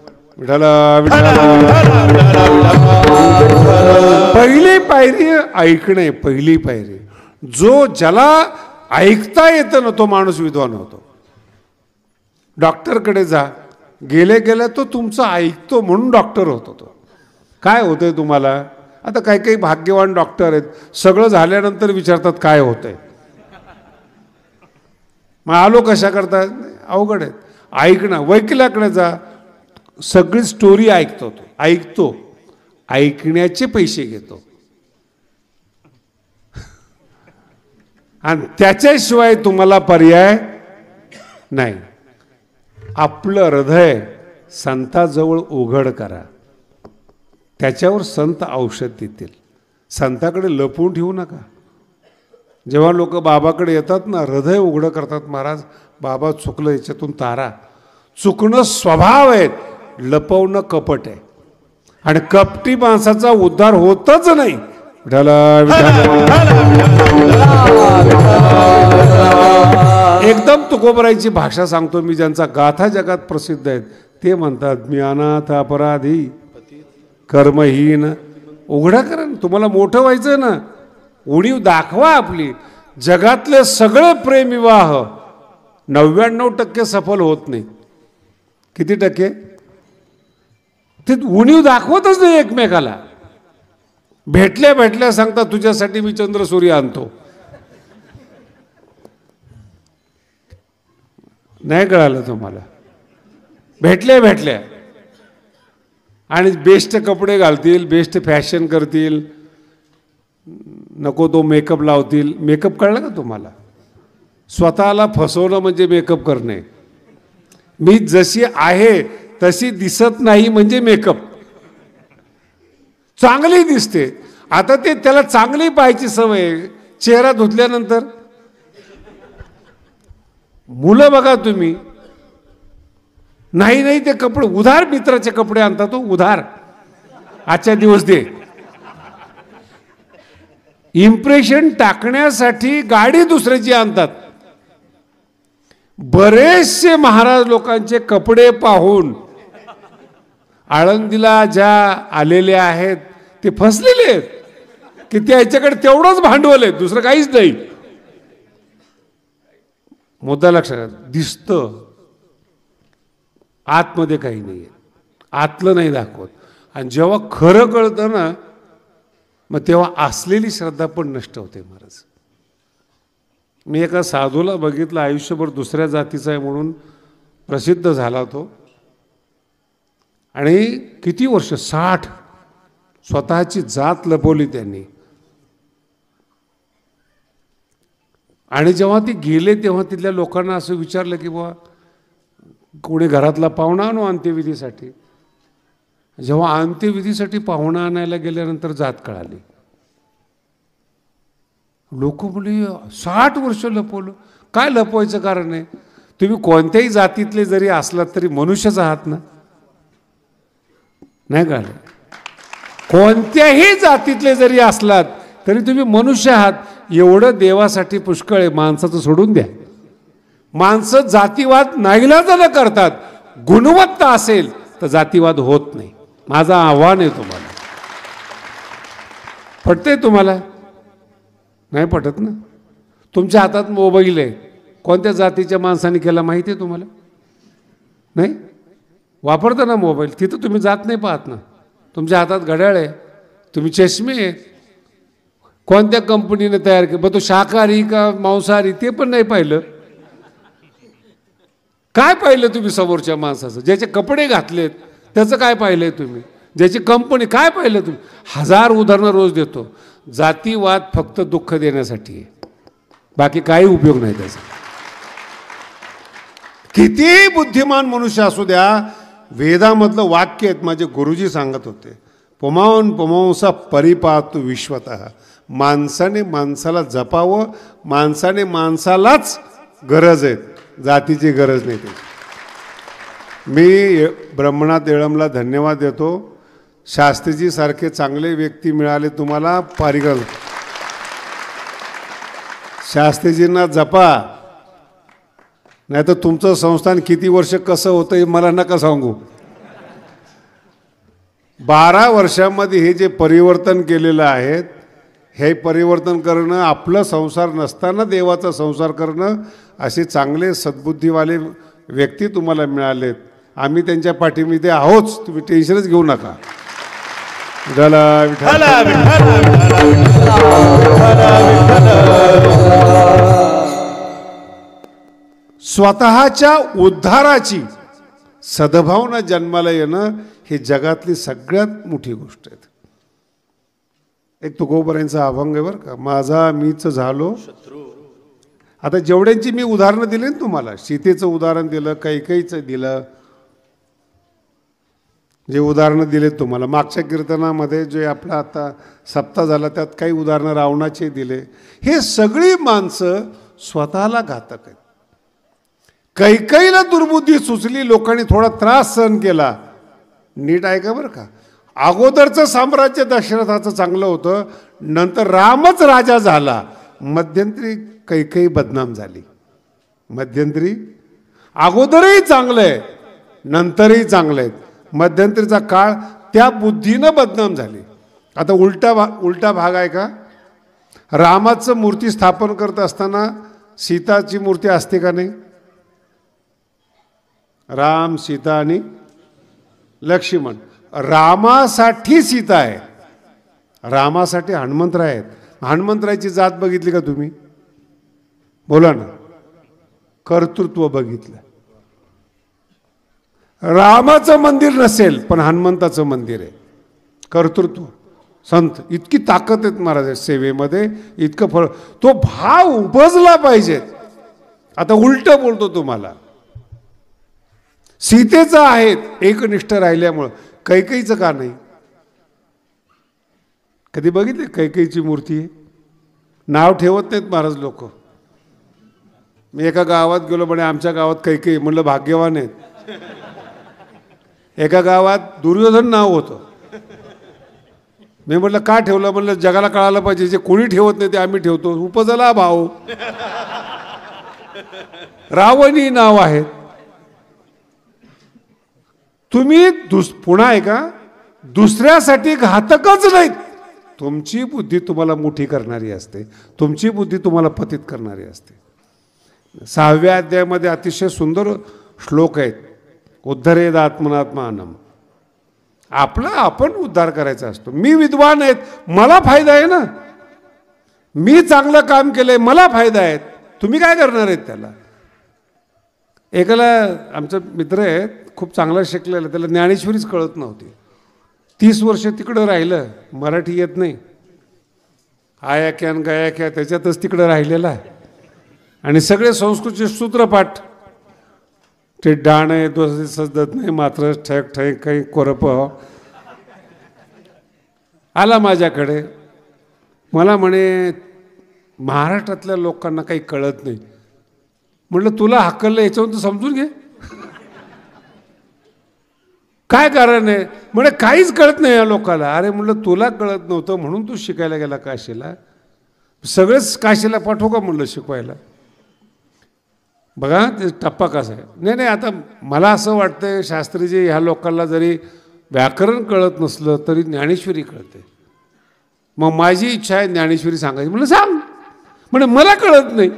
पहिली पायरी ऐकणे, पहिली पायरी. ज्याला ऐकता येतं ना तो माणूस विद्वान होतो. डॉक्टरकडे जा, गेले गेले तो तुमचं ऐकतो म्हणून डॉक्टर होतो. तो काय होतंय तुम्हाला? आता काही काही भाग्यवान डॉक्टर आहेत, सगळं झाल्यानंतर विचारतात काय होतंय. मग आलो कशा करतात? अवघड आहेत. ऐकणं. वकिलाकडे जा, सगळी स्टोरी ऐकतो. तो ऐकतो, ऐकण्याचे पैसे घेतो आणि त्याच्याशिवाय तुम्हाला पर्याय नाही. आपलं हृदय संताजवळ उघड करा, त्याच्यावर संत औषध देतील. संताकडे लपवून ठेवू नका. जेव्हा लोक बाबाकडे येतात ना, हृदय उघडं करतात. महाराज बाबा चुकलं, याच्यातून तारा. चुकणं स्वभाव आहे, लपवणं कपट आहे. आणि कपटी माणसाचा उद्धार होतच नाही. एकदम तुकोबरायची भाषा सांगतो मी, ज्यांचा गाथा जगात प्रसिद्ध आहेत. ते म्हणतात, मी अनाथ अपराधी कर्महीन. उघडा करा ना, तुम्हाला मोठं व्हायचं ना, उणीव दाखवा आपली. जगातले सगळे प्रेमविवाह 99% सफल होत नाही. किती टक्के? ते उणीव दाखवतच नाही एकमेकाला. भेटल्या भेटल्या सांगतात, तुझ्यासाठी मी चंद्र सूर्य आणतो. नाही कळालं तुम्हाला? भेटल्या भेटल्या आणि बेस्ट कपडे घालतील, बेस्ट फॅशन करतील, नको तो मेकअप लावतील. मेकअप कळलं का तुम्हाला? स्वतःला फसवणं म्हणजे मेकअप करणे. मी जशी आहे तशी दिसत नाही म्हणजे मेकअप. चांगली दिसते, आता ते त्याला चांगली पाहायची सवय. चेहरा धुतल्यानंतर मुलं बघा तुम्ही, नाही ते कपडे उधार, मित्राचे कपडे आणतात तो उधार, आजच्या दिवस दे. इम्प्रेशन टाकण्यासाठी गाडी दुसऱ्याची आणतात. बरेचसे महाराज लोकांचे कपडे पाहून आळंदीला ज्या आलेले आहेत ते फसलेले आहेत की त्याच्याकडे तेवढंच भांडवल आहे, दुसरं काहीच नाही. मुद्दा लक्षात दिसतं, आतमध्ये काही नाही, आतलं नाही दाखवत. आणि जेव्हा खरं कळतं ना, मग तेव्हा असलेली श्रद्धा पण नष्ट होते. महाराज, मी एका साधूला बघितलं, आयुष्यभर दुसऱ्या जातीचा आहे म्हणून प्रसिद्ध झाला तो. आणि किती वर्ष, 60, स्वतःची जात लपवली त्यांनी. आणि जेव्हा ते गेले तेव्हा तिथल्या लोकांना असं विचारलं की बाबा कोणी घरातला पाहुणा आणू अंत्यविधीसाठी. जेव्हा अंत्यविधीसाठी पाहुणा आणायला गेल्यानंतर जात कळाली. लोक म्हणले 60 वर्ष लपवलं. काय लपवायचं कारण आहे? तुम्ही कोणत्याही जातीतले जरी असलात तरी मनुष्यच आहात ना. नाही का? कोणत्याही जातीतले जरी असलात तरी तुम्ही मनुष्य आहात, एवढं देवासाठी पुष्कळ आहे. माणसाचं सोडून द्या. माणसं जातीवाद नाईलाजाने करतात. गुणवत्ता असेल तर जातीवाद होत नाही. माझं आव्हान आहे तुम्हाला. पटतंय तुम्हाला? नाही पटत ना. तुमच्या हातात मोबाईल आहे, कोणत्या जातीच्या माणसाने केला माहिती आहे तुम्हाला? नाही वापरता ना मोबाईल, तिथं तुम्ही जात नाही पाहत ना. तुमच्या हातात घड्याळ आहे, तुम्ही चष्मे आहे, कोणत्या कंपनीने तयार केलं, तो शाकाहारी का मांसाहारी ते पण नाही पाहिलं. काय पाहिलं तुम्ही समोरच्या माणसाचं? ज्याचे कपडे घातलेत त्याचं काय पाहिलंय तुम्ही? ज्याची कंपनी काय पाहिलं तुम्ही? हजार उदाहरणं रोज देतो. जातीवाद फक्त दुःख देण्यासाठी आहे, बाकी काही उपयोग नाही त्याचा. किती बुद्धिमान मनुष्य असू द्या, वेदामधलं वाक्य आहेत, माझे गुरुजी सांगत होते, पुमांस पुमांसा परिपातु विश्वतः. माणसाने माणसाला जपावं, माणसाने माणसालाच गरज आहे, जातीची गरज नाही. मी ब्रह्मनाथ येळमला धन्यवाद देतो. शास्त्रीजी सारखे चांगले व्यक्ती मिळाले तुम्हाला. पारिकर शास्त्रीजींना जपा, नाही तर तुमचं संस्थान किती वर्ष कसं होतं हे मला नका सांगू. 12 वर्षांमध्ये हे जे परिवर्तन केलेलं आहे, हे परिवर्तन करणं, आपलं संसार नसताना देवाचा संसार करणं, असे चांगले सद्बुद्धीवाले व्यक्ती तुम्हाला मिळालेत. आम्ही त्यांच्या पाठीमध्ये आहोत, तुम्ही टेन्शनच घेऊ नका. स्वतःच्या उद्धाराची सद्भावना जन्माला येणं हे जगातली सगळ्यात मोठी गोष्ट आहे. एक तुकोबरायांचा अभंग आहे बरं का, माझा मीच झालो शत्रू. आता जेवढ्यांची मी उदाहरणं दिली ना तुम्हाला, सीतेचं उदाहरण दिलं, कैकेयीचं दिलं, जे उदाहरणं दिलेत तुम्हाला, मागच्या कीर्तनामध्ये जे आपला आता सप्ताह झाला त्यात काही उदाहरणं रावणाचे दिले. हे सगळी माणसं स्वतःला घातक आहेत. कैकेयीला दुर्बुद्धी सुचली, लोकांनी थोडा त्रास सहन केला. नीट ऐका बरं का, अगोदरचं साम्राज्य दशरथाचं चांगलं होतं, नंतर रामच राजा झाला, मध्यंतरी कैकेयी बदनाम झाली. मध्यंतरी अगोदरही चांगलं आहे, नंतरही चांगलं आहे, मध्यंतरीचा काळ त्या बुद्धीनं बदनाम झाली. आता उलटा भाग आहे का? रामाचं मूर्ती स्थापन करत असताना सीताची मूर्ती असते का नाही? राम, सीता आणि लक्ष्मण. रामासाठी सीता आहे, रामासाठी हनुमंतराय आहेत. हनुमंतरायची जात बघितली का तुम्ही? बोला ना. कर्तृत्व बघितलं. रामाचं मंदिर नसेल पण हनुमंताचं मंदिर आहे. कर्तृत्व, संत, इतकी ताकद आहेत महाराज सेवेमध्ये, इतकं फळ. तो भाव उपजला पाहिजे. आता उलट बोलतो तुम्हाला, सीतेचं आहेत एकनिष्ठ राहिल्यामुळं, कैकेयीचं का नाही? कधी बघितले कैकेयीची मूर्ती आहे? नाव ठेवत नाहीत महाराज लोक. मी एका गावात गेलो, म्हणे आमच्या गावात कैकेयी. म्हणलं भाग्यवान आहेत. एका गावात दुर्योधन नाव होतं. मी म्हटलं का ठेवलं? म्हणलं जगाला कळायला पाहिजे, जे कोणी ठेवत नाही ते आम्ही ठेवतो. उपजला भाव. रावणी नाव आहे. तुम्ही पुन्हा आहे का, दुसऱ्यासाठी घातकच नाहीत. तुमची बुद्धी तुम्हाला मोठी करणारी असते, तुमची बुद्धी तुम्हाला पतित करणारी असते. 6व्या अध्यायामध्ये अतिशय सुंदर श्लोक आहेत. उद्धरेद आत्मनात्मानम. आपला आपण उद्धार करायचा असतो. मी विद्वान आहेत, मला फायदा आहे ना, मी चांगलं काम केलंय, मला फायदा आहे. तुम्ही काय करणार आहेत त्याला? एकाला आमचा मित्र आहे, खूप चांगला शिकलेला, त्याला ज्ञानेश्वरीच कळत नव्हती. 30 वर्ष तिकडं राहिलं, मराठी येत नाही, आया क्या गया क्या त्याच्यातच तिकडं राहिलेला आहे. आणि सगळे संस्कृतचे सूत्रपाठ, ते डाणे दोषी सजत नाही मात्र ठक ठक काही कोरप. आला माझ्याकडे, मला म्हणे महाराष्ट्रातल्या लोकांना काही कळत नाही. म्हटलं तुला हक्कलं, याच्यावर तू समजून घे. काय कारण आहे? म्हणजे काहीच कळत नाही या लोकांना. अरे म्हणलं तुला कळत नव्हतं म्हणून तू शिकायला गेला काशीला, सगळेच काशीला पाठवू का म्हणलं शिकवायला? बघा ते टप्पा कसा आहे. नाही आता मला असं वाटतं शास्त्रीजी ह्या लोकांना जरी व्याकरण कळत नसलं तरी ज्ञानेश्वरी कळते. मग माझी इच्छा आहे ज्ञानेश्वरी सांगायची. म्हणलं सांग. म्हणजे मला कळत नाही.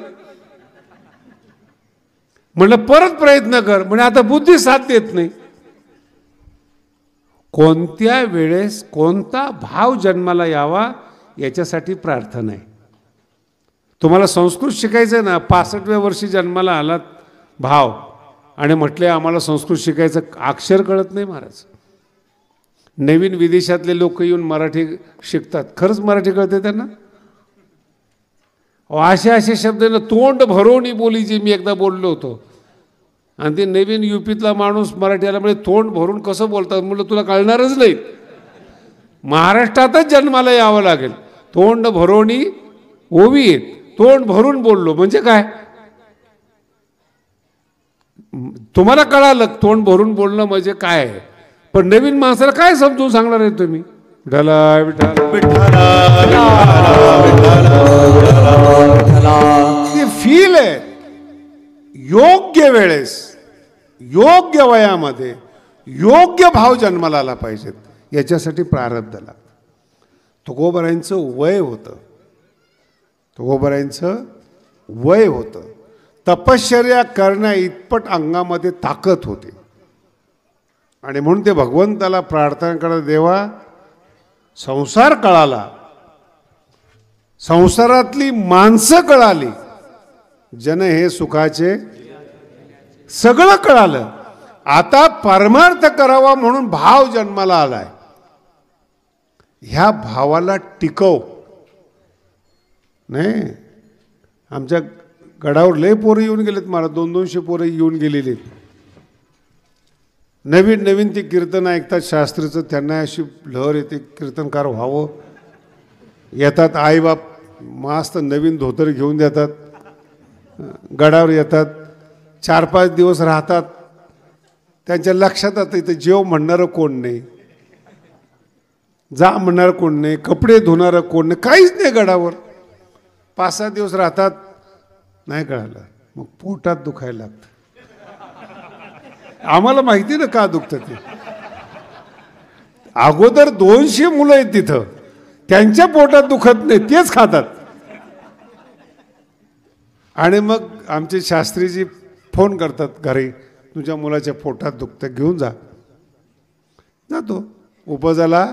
म्हणलं परत प्रयत्न कर. म्हणजे आता बुद्धी साथ देत नाही. कोणत्या वेळेस कोणता भाव जन्माला यावा याच्यासाठी प्रार्थना आहे. तुम्हाला संस्कृत शिकायचं आहे ना, 65व्या वर्षी जन्माला आलात भाव आणि म्हटले आम्हाला संस्कृत शिकायचं, अक्षर कळत नाही महाराज. नवीन विदेशातले लोक येऊन मराठी शिकतात, खरंच मराठी कळते त्यांना? असे शब्द ना तोंड भरवणी बोलीची मी एकदा बोललो होतो आणि ते नवीन युपीतला माणूस मराठीला म्हणजे तोंड भरून कसं बोलतात म्हटलं तुला कळणारच नाही. महाराष्ट्रातच जन्माला यावं लागेल. तोंड भरवणी ओवी येत, तोंड भरून बोललो म्हणजे काय? तुम्हाला कळालं तोंड भरून बोलणं म्हणजे काय आहे, पण नवीन माणसाला काय समजून सांगणार आहे तुम्ही? विठ्ठला विठ्ठला ते फील आहे. योग्य वेळेस योग्य वयामध्ये योग्य भाव जन्माला आला पाहिजेत. याच्यासाठी प्रारब्ध लागतं. तुकोबारायांचं वय होतं, तुकोबारायांचं वय होतं. तपश्चर्या करण्या इतपत अंगामध्ये ताकद होती आणि म्हणून ते भगवंताला प्रार्थना करत, देवा संसार कळाला, संसारातली माणसं कळाली, जन हे सुखाचे सगळं कळालं. आता परमार्थ करावा म्हणून भाव जन्माला आलाय. ह्या भावाला टिकव. नाही आमच्या गडावर लय पोरं येऊन गेलेत मला, 200-200 पोरं येऊन गेलेली. नवीन नवीन ते कीर्तन ऐकतात शास्त्रीचं, त्यांना अशी लहर येते कीर्तनकार व्हावं. येतात आईबाप मस्त नवीन धोतर घेऊन देतात, गडावर येतात, 4-5 दिवस राहतात. त्यांच्या लक्षात आता इथं जेव म्हणणारं कोण नाही, जा म्हणणारं कोण नाही, कपडे धुणारं कोण नाही, काहीच नाही. गडावर 5-6 दिवस राहतात, नाही कळालं, मग पोटात दुखायला लागतं. आम्हाला माहिती ना का दुखतं ते. अगोदर 200 मुलं आहेत तिथं, त्यांच्या पोटात दुखत नाही, तेच खातात. आणि मग आमचे शास्त्रीजी फोन करतात घरी, तुझ्या मुलाच्या पोटात दुखतं, घेऊन जा. जातो उपजाला.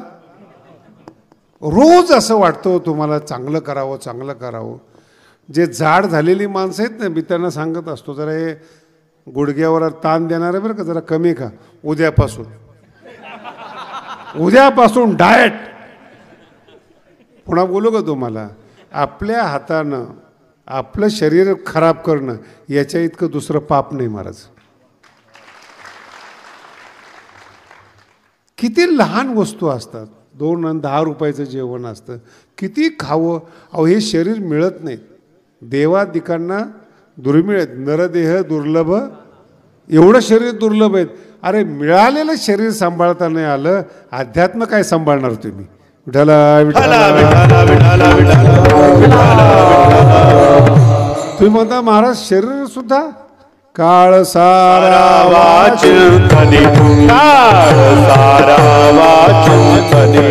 रोज असं वाटतं तुम्हाला चांगलं करावं, चांगलं करावं. जे जाड झालेली माणसं आहेत ना, मी त्यांना सांगत असतो जरा हे गुडघ्यावर ताण देणार आहे बरं का, जरा कमी खा उद्यापासून. उद्यापासून डाएट. पुन्हा बोलू का तुम्हाला, आपल्या हातानं आपलं शरीर खराब करणं याच्या इतकं दुसरं पाप नाही महाराज. किती लहान वस्तू असतात, 2 आणि 10 रुपयाचं जेवण असतं, किती खावं. अहो हे शरीर मिळत नाही, देवादिकांना दुर्मिळ आहेत. नरदेह दुर्लभ, एवढं शरीर दुर्लभ आहेत. अरे मिळालेलं शरीर सांभाळता नाही आलं, अध्यात्म काय सांभाळणार तुम्ही? विठ्ठला विठ्ठला तुम्ही म्हणता महाराज शरीर सुद्धा काळ सारा वाचिंतने, काळ सारा वाचिंतने,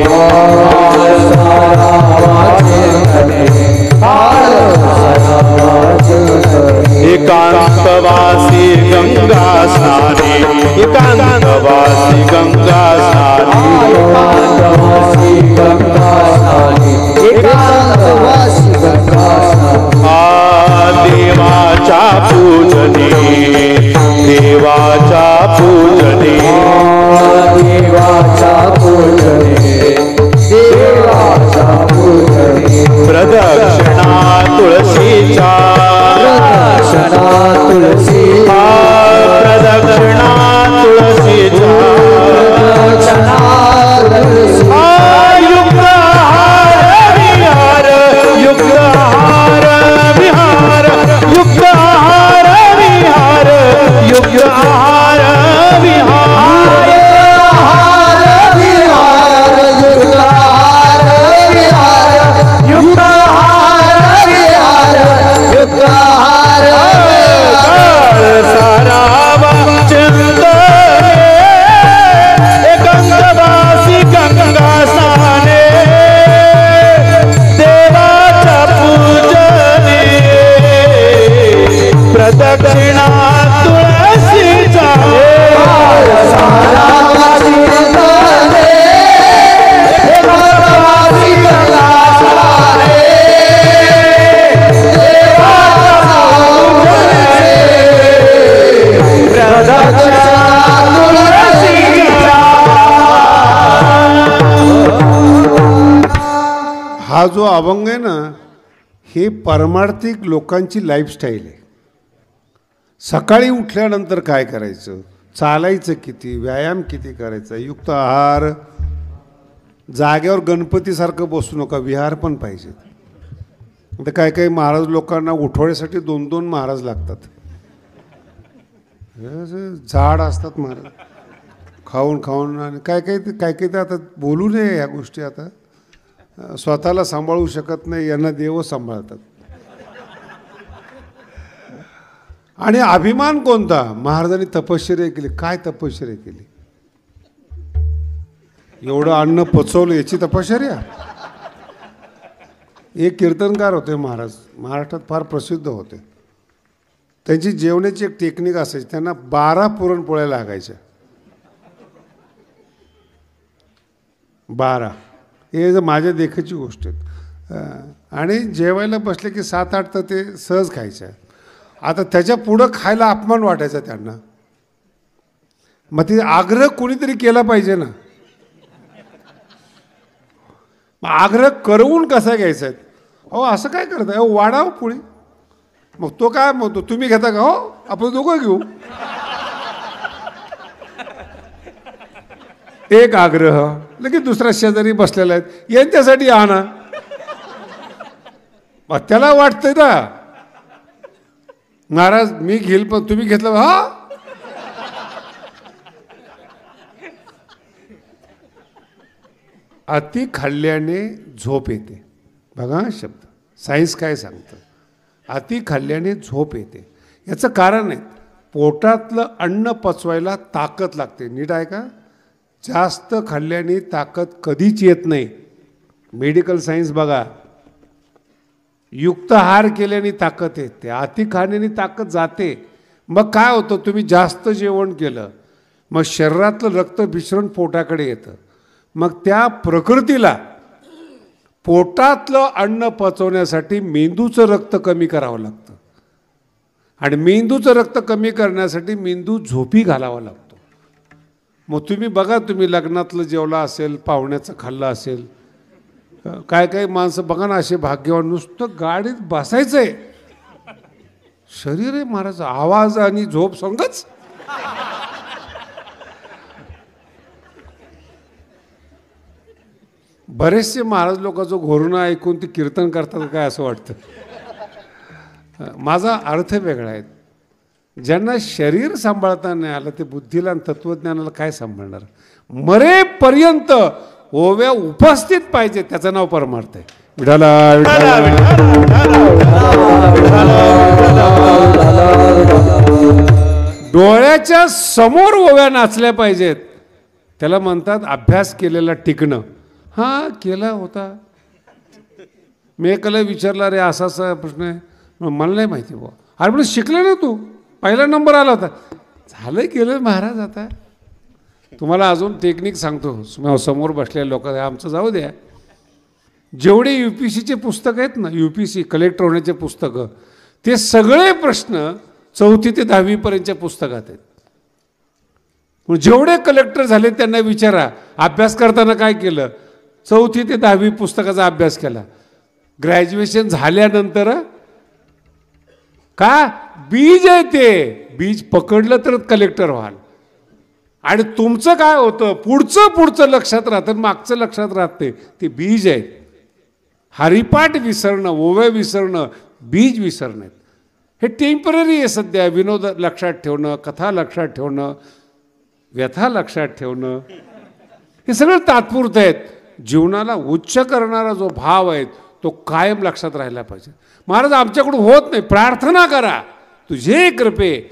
एकांतवासी गंगा स्नाने, एकांतवासी गंगा स्नाने, एकांतवासी गंगा स्नाने, एकांतवासी गंगा स्नाने. देवाच्या पूजने, देवाच्या पूजने, देवाच्या पूजने, देवाच्या पूजने. प्रदक्षिणा तुळशीच्या, प्रदक्षिणा तुळशीच्या, प्रदक्षिणा तुळशीच्या, प्रदक्षिणा तुळशीच्या. युक्तहार विहार, युक्तहार विहार, युक्तहार विहार, युक्तहार विहार. हा जो अभंग आहे ना, हे परमार्थिक लोकांची लाईफस्टाईल आहे. सकाळी उठल्यानंतर काय करायचं, चालायचं किती, व्यायाम किती करायचा, युक्त आहार, जागेवर गणपतीसारखं बसू नका, विहार पण पाहिजे. आता काही काही महाराज लोकांना उठवण्यासाठी 2-2 महाराज लागतात. झाड असतात महाराज, खाऊन खाऊन. आणि काय काही तर आता बोलू नये ह्या गोष्टी. आता स्वतःला सांभाळू शकत नाही, यांना देव सांभाळतात. आणि अभिमान कोणता, महाराजांनी तपश्चर्या केली. काय तपश्चर्या केली, एवढं अन्न पचवलं याची तपश्चर्या. एक कीर्तनकार होते महाराज, महाराष्ट्रात फार प्रसिद्ध होते. त्यांची जेवणाची एक टेक्निक असायची, त्यांना 12 पुरणपोळ्या लागायच्या. 12 हे माझ्या देखाची गोष्ट आहे. आणि जेवायला बसले की 7-8 तर ते सहज खायच्या. आता त्याच्या पुढं खायला अपमान वाटायचा त्यांना. मग ते आग्रह कोणीतरी केला पाहिजे ना. मग आग्रह करवून कसा घ्यायचा आहे, अहो असं काय करताय, अहो वाढाव पुढे. मग तो काय म्हणतो, तुम्ही घेता का, हो आपण दोघं घेऊ. एक आग्रह, लगेच दुसरा शेजारी बसलेला आहे, यांच्यासाठी आणा. मग त्याला वाटतंय ना, महाराज मी घेईल पण तुम्ही घेतलं, हा. अति खाल्ल्याने झोप येते. बघा शब्द, सायन्स काय सांगतं, अति खाल्ल्याने झोप येते. याचं कारण आहे, पोटातलं अन्न पचवायला ताकद लागते. नीट आहे का, जास्त खाल्ल्याने ताकद कधीच येत नाही. मेडिकल सायन्स बघा, युक्त आहार केल्याने ताकद येते, अति खाण्याने ताकद जाते. मग काय होतं, तुम्ही जास्त जेवण केलं, मग शरीरातलं रक्त भिसरण पोटाकडे येतं. मग त्या प्रकृतीला पोटातलं अन्न पचवण्यासाठी मेंदूचं रक्त कमी करावं लागतं. आणि मेंदूचं रक्त कमी करण्यासाठी मेंदू झोपी घालावा लागतो. मग तुम्ही बघा, तुम्ही लग्नातलं जेवला असेल, पाहुण्याचं खाल्लं असेल, काय काही माणसं बघा ना असे भाग्यवान, नुसतं गाडीत बसायचं आहे, शरीर आहे महाराज, आवाज आणि झोप संगच. बरेचसे महाराज लोक जो घोरणं ऐकून ते कीर्तन करतात काय असं वाटतं. माझा अर्थ वेगळा आहे. ज्यांना शरीर सांभाळता नाही आलं ते बुद्धीला आणि तत्वज्ञानाला काय सांभाळणार. मरेपर्यंत ओव्या उपस्थित पाहिजे, त्याचं नाव परमार्थ आहे. विठाला डोळ्याच्या समोर ओव्या नाचल्या पाहिजेत, त्याला म्हणतात अभ्यास केलेला टिकणं. हा केला होता, मी एकाला विचारला, रे असा असा प्रश्न आहे, मला नाही माहिती बुवा. अरे पण शिकले ना तू, पहिला नंबर आला होता. झालं केलं महाराज. आता तुम्हाला अजून टेक्निक सांगतो, समोर बसलेल्या लोकांना आमचं जाऊ द्या. जेवढे UPSCचे पुस्तकं आहेत ना, UPSC कलेक्टर होण्याचे पुस्तकं, ते सगळे प्रश्न 4वी ते 10वी पर्यंतच्या पुस्तकात आहेत. जेवढे कलेक्टर झाले त्यांना विचारा, अभ्यास करताना काय केलं. 4वी ते 10वी पुस्तकाचा अभ्यास केला. ग्रॅज्युएशन झाल्यानंतर का बीज आहे, ते बीज पकडलं तर कलेक्टर व्हाल. आणि तुमचं काय होतं, पुढचं लक्षात राहतं, मागचं लक्षात राहते, ते बीज आहे. हरिपाठ विसरणं, ओव्या विसरणं, बीज विसरणं. हे टेम्पररी आहे सध्या. विनोद लक्षात ठेवणं, कथा लक्षात ठेवणं, व्यथा लक्षात ठेवणं, हे सगळं तात्पुरतं आहेत. जीवनाला उच्च करणारा जो भाव आहे तो कायम लक्षात राहिला पाहिजे. महाराज आमच्याकडून होत नाही, प्रार्थना करा, तुझे कृपे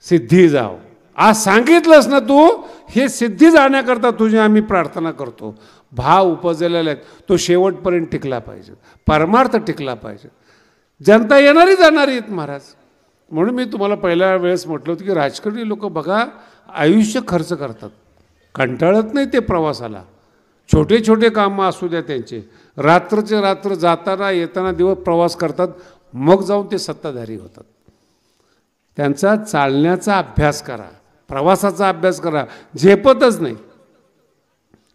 सिद्धी जाओ. आज सांगितलंस ना तू, हे सिद्धी जाण्याकरता तुझी आम्ही प्रार्थना करतो. भाव उपजलेला आहेत, तो शेवटपर्यंत टिकला पाहिजे, परमार्थ टिकला पाहिजे. जनता येणारी जाणारी आहेत महाराज. म्हणून मी तुम्हाला पहिल्या वेळेस म्हटलं होतं की राजकारणी लोक बघा आयुष्य खर्च करतात, कंटाळत नाही ते प्रवासाला. छोटे छोटे कामं असू द्या त्यांचे, रात्रचे रात्र जाताना येताना दिवस प्रवास करतात, मग जाऊन ते सत्ताधारी होतात. त्यांचा चालण्याचा अभ्यास करा, प्रवासाचा अभ्यास करा, झेपतच नाही.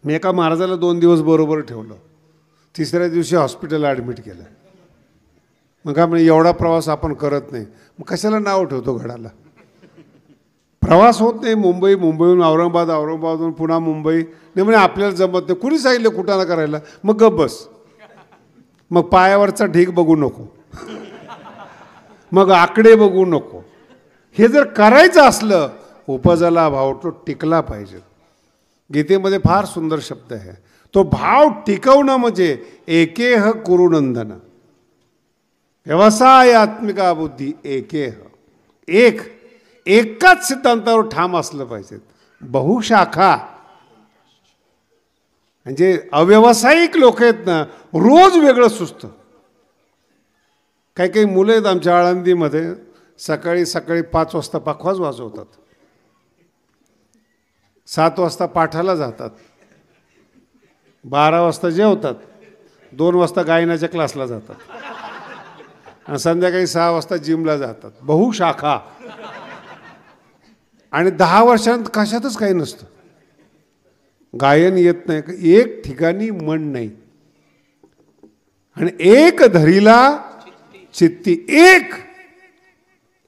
मी एका महाराजाला 2 दिवस बरोबर ठेवलं. तिसऱ्या दिवशी हॉस्पिटलला ॲडमिट केलं. मग काय म्हणजे एवढा प्रवास आपण करत नाही, मग कशाला नाव ठेवतो घडाला. प्रवास होत नाही. मुंबईहून औरंगाबाद, औरंगाबादहून पुन्हा मुंबई. नाही म्हणजे आपल्याला जमत नाही. कुणी सांगितलं कुठाना करायला. मग गप बस. मग पायावरचा ढीग बघू नको, मग आकडे बघू नको. हे जर करायचं असलं, उपजला भाव तो टिकला पाहिजे. गीतेमध्ये फार सुंदर शब्द आहे. तो भाव टिकवणं म्हणजे एकेह कुरुनंदन, व्यवसायात्मिका बुद्धी एकेह. एकाच सिद्धांतावर ठाम असलं पाहिजे. बहुशाखा म्हणजे अव्यावसायिक लोक आहेत ना, रोज वेगळं सुचतं. काही काही मुलं आहेत आमच्या आळंदीमध्ये, सकाळी 5 वाजता पाखवाज वाजवतात, 7 वाजता पाठाला जातात, 12 वाजता जेवतात, 2 वाजता गायनाच्या क्लासला जातात आणि संध्याकाळी 6 वाजता जिमला जातात. बहुशाखा. आणि 10 वर्षांत कशातच काही नसतं. गायन येत नाही, एक ठिकाणी मन नाही, आणि एक धरीला चित्ती.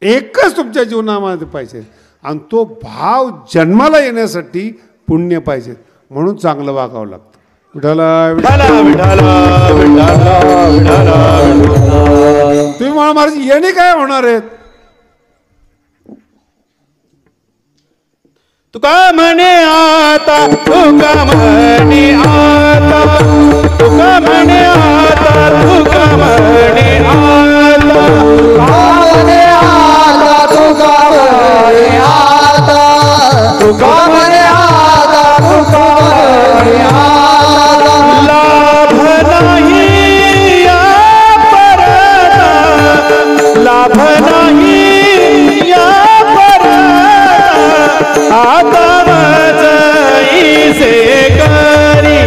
एकच तुमच्या जीवनामध्ये पाहिजे. आणि तो भाव जन्माला येण्यासाठी पुण्य पाहिजे. म्हणून चांगलं वागावं लागतं. विठाला विठाला विठाला विठाला विठाला. तुम्ही मला महाराज येणे काय होणार आहेत. तुका म्हणे आता, तुका म्हणे आता, तुका म्हणे आता, तुका म्हणे आता, म्हणे आता, तुका म्हणे आता, तुका म्हणे आता, तुका म्हणे आता. लाभ नाही या परता, लाभ नाही या आता मजई करी,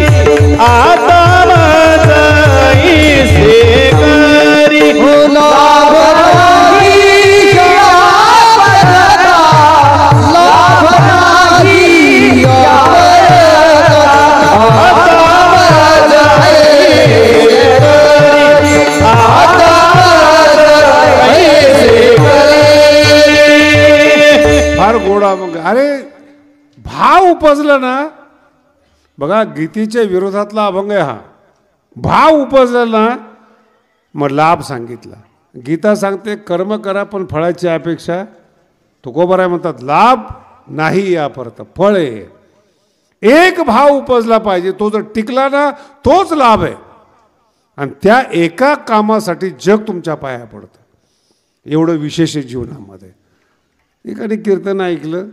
आता मजई करी. लाभ नाही या परता, लाभ नाही या परता, आता मजई करी, आता मजई करी. फार गोडा. मग अरे भाव उपजला ना, बघा गीतेच्या विरोधातला अभंग आहे हा. भाव उपजला ना, मग लाभ सांगितला. गीता सांगते कर्म करा पण फळाची अपेक्षा. तुकोबाराय म्हणतात लाभ नाही या परत, फळ आहे. एक भाव उपजला पाहिजे. तो जर टिकला ना, तोच लाभ आहे. आणि त्या एका कामासाठी जग तुमच्या पाया पडतं. एवढं विशेष आहे जीवनामध्ये. एकाने कीर्तन ऐकलं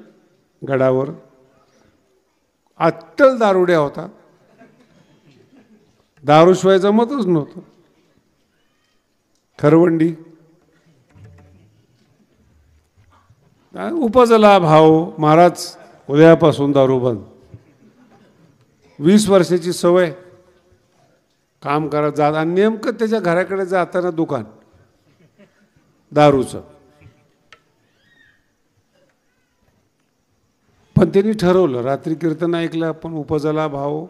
गडावर. अट्टल दारुड्या होता, दारूशिवाय जमतच नव्हतं. खरवंडी. उपजला भाव, महाराज उद्यापासून दारू बंद. 20 वर्षाची सवय, काम करत जात. आणि नेमकं त्याच्या घराकडे जाताना दुकान दारूचं. पण त्यांनी ठरवलं, रात्री कीर्तन ऐकलं पण उपजला भाव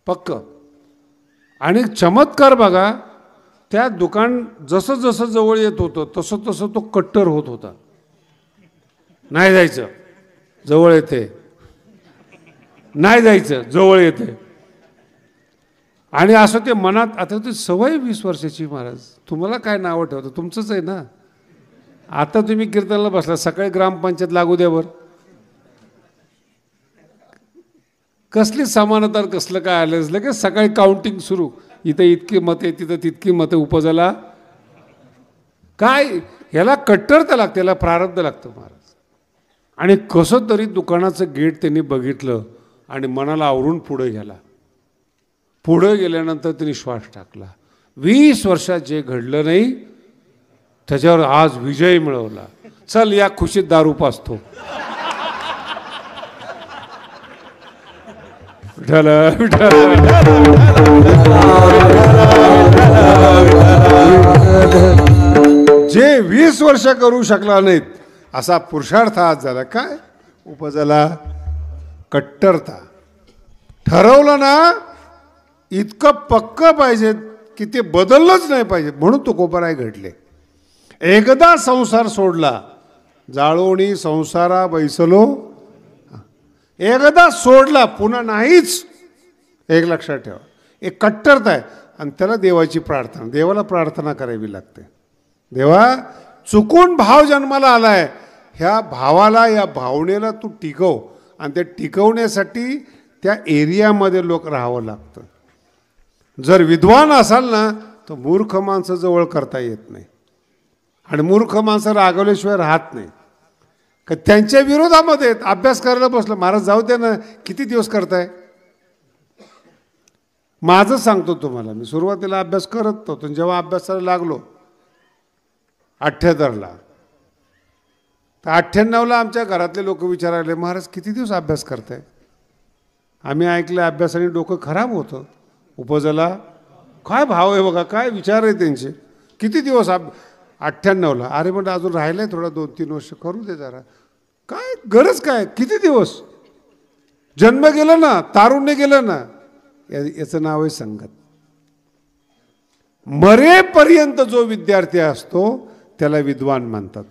पक्क. आणि चमत्कार बघा, त्या दुकान जसं जसं जवळ येत होतं तसं तसं तो कट्टर होत होता. नाही जायचं, जवळ येते, नाही जायचं, जवळ येते. आणि असं ते मनात. आता ती सवय 20 वर्षाची. महाराज तुम्हाला काय नावं ठेवतं, तुमचंच आहे ना. आता तुम्ही कीर्तनाला बसला, सकाळी ग्रामपंचायत लागू द्यावर. कसली समानता, कसलं काय आलं. लगेच सकाळी काउंटिंग सुरू. इथं इतकी मते, तिथं तितकी मते. उपजला काय, ह्याला कट्टरता लागते, याला प्रारब्ध लागतं महाराज. आणि कसं तरी दुकानाचं गेट त्यांनी बघितलं आणि मनाला आवरून पुढे गेला. पुढे गेल्यानंतर त्यांनी श्वास टाकला. 20 वर्षात जे घडलं नाही त्याच्यावर आज विजय मिळवला. चल या खुशीत दारू पाजतो. जे 20 वर्ष करू शकला नाहीत असा पुरुषार्थ आज झाला. काय उपजला, कट्टरता. ठरवलं ना इतकं पक्क पाहिजे की ते बदललंच नाही पाहिजे, म्हणून तुकोबाराय घडले. एकदा संसार सोडला, जाळोणी संसारा बैसलो, एकदा सोडला पुन्हा नाहीच. एक लक्षात ठेवा, एक कट्टरता आहे आणि त्याला देवाची प्रार्थना, देवाला प्रार्थना करावी लागते. देवा, चुकून भाव जन्माला आलाय, ह्या भावाला, या भावनेला तू टिकव. आणि ते टिकवण्यासाठी त्या एरियामध्ये लोक राहावं लागतं. जर विद्वान असाल ना तर मूर्ख माणसं जवळ करता येत नाही, आणि मूर्ख माणसं रागवल्याशिवाय राहत नाही. का त्यांच्या विरोधामध्ये अभ्यास करायला बसलं, महाराज जाऊ द्या ना, किती दिवस करताय. माझं सांगतो तुम्हाला, मी सुरुवातीला अभ्यास करत होतो, जेव्हा अभ्यासाला लागलो 78ला, तर 98ला आमच्या घरातले लोक विचारायले, महाराज किती दिवस अभ्यास करताय. आम्ही ऐकलं अभ्यासाने डोकं खराब होतं. उपजाला काय भाव आहे बघा, काय विचार आहे त्यांचे, किती दिवस 98ला. अरे म्हणजे अजून राहिलं आहे थोडा 2-3 वर्ष, करू दे जरा, काय गरज काय, किती दिवस. जन्म गेलं ना, तारुण्य गेलं ना, याचं नाव आहे संगत. मरेपर्यंत जो विद्यार्थी असतो त्याला विद्वान म्हणतात.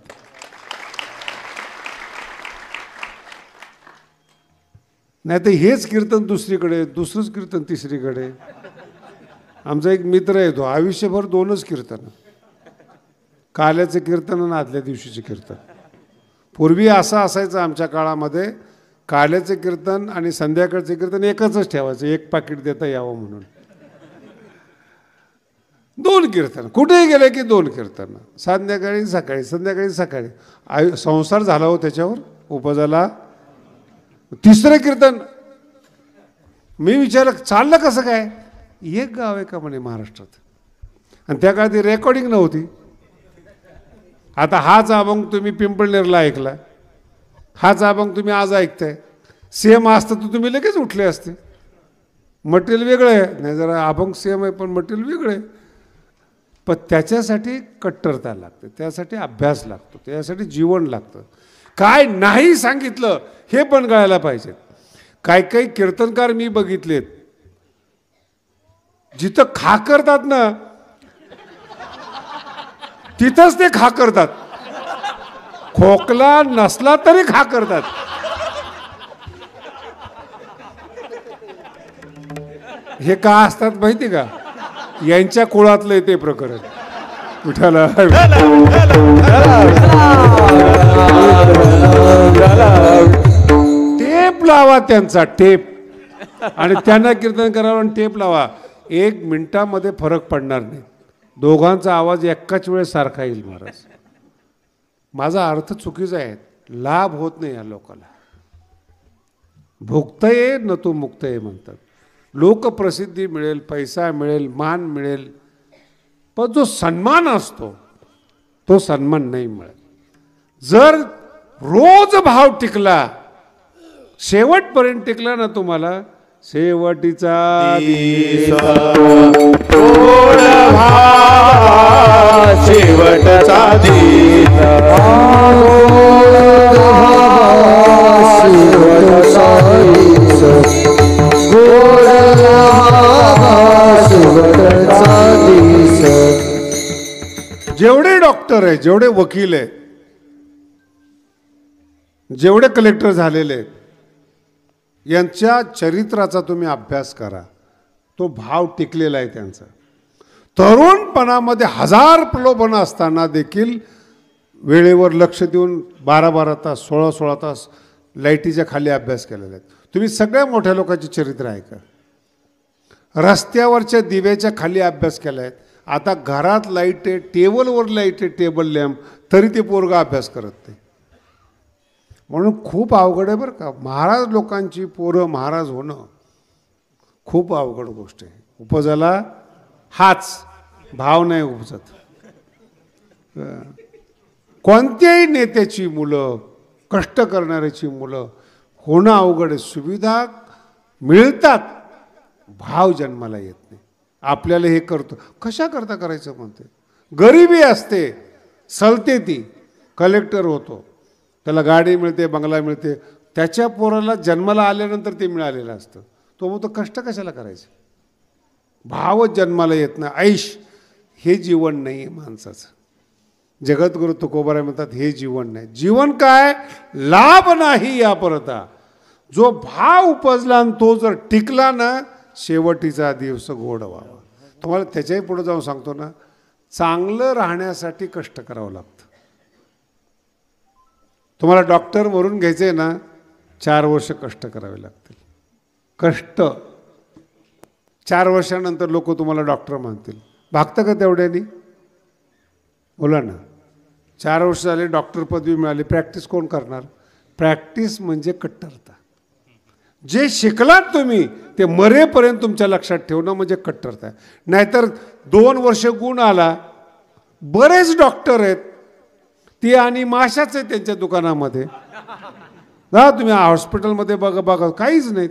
नाही तर हेच कीर्तन दुसरीकडे, दुसरंच कीर्तन तिसरीकडे. आमचा एक मित्र आहे, तो आयुष्यभर 2च कीर्तन, काल्याचं कीर्तन आणि आदल्या दिवशीचे कीर्तन. पूर्वी असं असायचं आमच्या काळामध्ये, काल्याचं कीर्तन आणि संध्याकाळचं कीर्तन एकच ठेवायचं, एक पाकिट देता यावं म्हणून. 2 कीर्तन, कुठेही गेले की 2 कीर्तन, संध्याकाळी सकाळी, संध्याकाळी सकाळी. संसार झाला हो त्याच्यावर. उपजाला 3रं कीर्तन. मी विचारलं चाललं कसं काय. एक गाव आहे का म्हणे महाराष्ट्रात, आणि त्या काळात रेकॉर्डिंग नव्हती. आता हाच अभंग तुम्ही पिंपळनेरला ऐकला, हाच अभंग तुम्ही आज ऐकताय, सेम असतं तर तुम्ही लगेच उठले असते. मटेरियल वेगळं आहे, नाही जरा अभंग सेम आहे पण मटेरियल वेगळं आहे. पण त्याच्यासाठी कट्टरता लागते, त्यासाठी अभ्यास लागतो, त्यासाठी जीवन लागतं. काय नाही सांगितलं हे पण कळायला पाहिजे. काही काही कीर्तनकार मी बघितलेत, जिथं खा करतात ना तिथंच ते खा करतात, खोकला नसला तरी खा करतात. हे का असतात माहिती का, यांच्या कुळातलं ते प्रकरण. विठाला टेप लावा त्यांचा, टेप, आणि त्यांना कीर्तन करावं आणि टेप लावा. 1 मिनिटामध्ये फरक पडणार नाही, दोघांचा आवाज एकाच वेळेस सारखा येईल. महाराज, माझा अर्थ चुकीचा आहे, लाभ होत नाही या लोकांना. भुक्तये न तो मुक्तये म्हणतात. लोकप्रसिद्धी मिळेल, पैसा मिळेल, मान मिळेल, पण जो सन्मान असतो तो सन्मान नाही मिळत. जर रोज भाव टिकला, शेवटपर्यंत टिकला ना तुम्हाला, शेवटीचा शेवटचा जेवढे डॉक्टर आहे, जेवढे वकील आहेत, जेवढे कलेक्टर झालेले आहेत, यांच्या चरित्राचा तुम्ही अभ्यास करा. तो भाव टिकलेला आहे त्यांचा. तरुणपणामध्ये 1000 प्रलोभनं असताना देखील वेळेवर लक्ष देऊन 12-12 तास, 16-16 तास लाईटीच्या खाली अभ्यास केलेला आहे. तुम्ही सगळ्या मोठ्या लोकांची चरित्र ऐका. रस्त्यावरच्या दिव्याच्या खाली अभ्यास केला आहे. आता घरात लाईट आहे, टेबलवर लाईट आहे, टेबल लॅम्प, तरी ते पोरगा अभ्यास करत नाही. म्हणून खूप अवघड आहे बरं का. महाराज लोकांची पोरं महाराज होणं खूप अवघड गोष्ट आहे. उपजाला हाच भाव नाही उपजत. कोणत्याही नेत्याची मुलं, कष्ट करणाऱ्याची मुलं होणं अवघड आहे. सुविधा मिळतात, भाव जन्माला येत नाही. आपल्याला हे करतो, कशा करता करायचं म्हणते. गरिबी असते, सलते ती. कलेक्टर होतो, त्याला गाडी मिळते, बंगला मिळते, त्याच्या पोराला जन्माला आल्यानंतर ते मिळालेलं असतं. तो म्हणतो कष्ट कशाला करायचं. भाव जन्माला येत नाही. ऐश हे जीवन नाही आहे माणसाचं. जगद्गुरु तुकोबाराय म्हणतात हे जीवन नाही. जीवन काय? लाभ नाही या परता. जो भाव उपजला आणि तो जर टिकला ना, शेवटीचा दिवस गोड व्हावा. तुम्हाला त्याच्याही पुढे जाऊन सांगतो ना, चांगलं राहण्यासाठी कष्ट करावं लागतं. तुम्हाला डॉक्टर वरून घ्यायचं आहे ना, 4 वर्ष कष्ट करावे लागतील. कष्ट 4 वर्षानंतर लोक तुम्हाला डॉक्टर मानतील. भागतं का तेवढ्यानी? बोला ना. 4 वर्ष झाले, डॉक्टर पदवी मिळाली, प्रॅक्टिस कोण करणार? प्रॅक्टिस म्हणजे कट्टरता. जे शिकलात तुम्ही ते मरेपर्यंत तुमच्या लक्षात ठेवणं म्हणजे कट्टरता. नाहीतर 2 वर्ष गुण आला. बरेच डॉक्टर आहेत ते आणि माशाच आहेत त्यांच्या दुकानामध्ये. जा तुम्ही हॉस्पिटलमध्ये बघा काहीच नाही,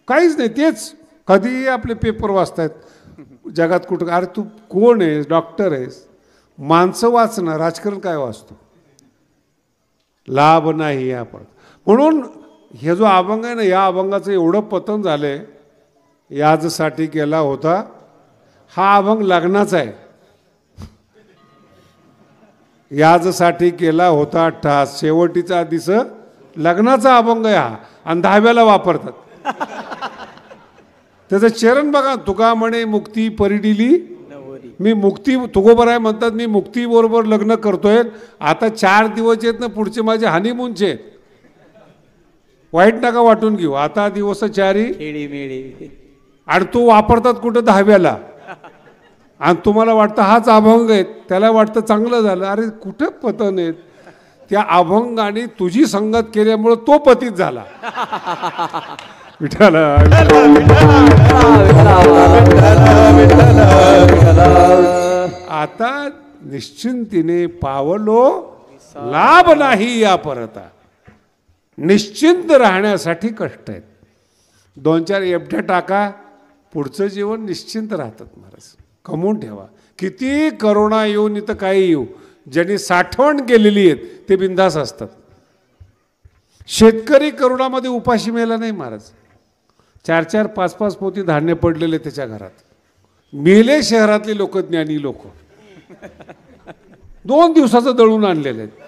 काहीच नाही. तेच कधीही आपले पेपर वाचतायत जगात कुठं. अरे तू कोण आहेस? डॉक्टर आहेस. माणसं वाचणं, राजकारण काय वाचतो? लाभ नाही या पण. म्हणून हे जो अभंग आहे ना, या अभंगाचं एवढं पतन झालंय. याजसाठी केला होता हा अभंग लग्नाचा आहे. याजसाठी केला होता ठास, शेवटीचा दिस लग्नाचा अभंग आहे हा. आणि 10व्याला वापरतात. त्याचं चरण बघा. तुका म्हणे मुक्ती परिडिली मी मुक्ती. तुकोबाराय म्हणतात मी मुक्ती बरोबर लग्न करतोय. आता 4 दिवस आहेत ना पुढचे माझे हनीमूनचे. वाईट नका वाटून घेऊ. आता दिवस 4 आणि तो वापरतात कुठं 10व्याला. आणि तुम्हाला वाटतं हाच अभंग आहे, त्याला वाटतं चांगलं झालं. अरे कुठं पतन आहेत? त्या अभंगाने तुझी संगत केल्यामुळं तो पतित झाला. विठाला आता निश्चिंतीने पावलो लाभ नाही या परता. निश्चिंत राहण्यासाठी कष्ट आहेत. 2-4 एफड्या टाका, पुढचं जीवन निश्चिंत राहतात. महाराज कमवून ठेवा. किती करोना येऊन इथं काही येऊ, ज्यांनी साठवण केलेली आहेत ते बिंदास असतात. शेतकरी करोनामध्ये उपाशी मेला नाही महाराज. 4-4, 5-5 पोती धान्य पडलेले त्याच्या घरात. मेले शहरातले लोक, ज्ञानी लोक. 2 दिवसाचं दळून आणलेलं आहे.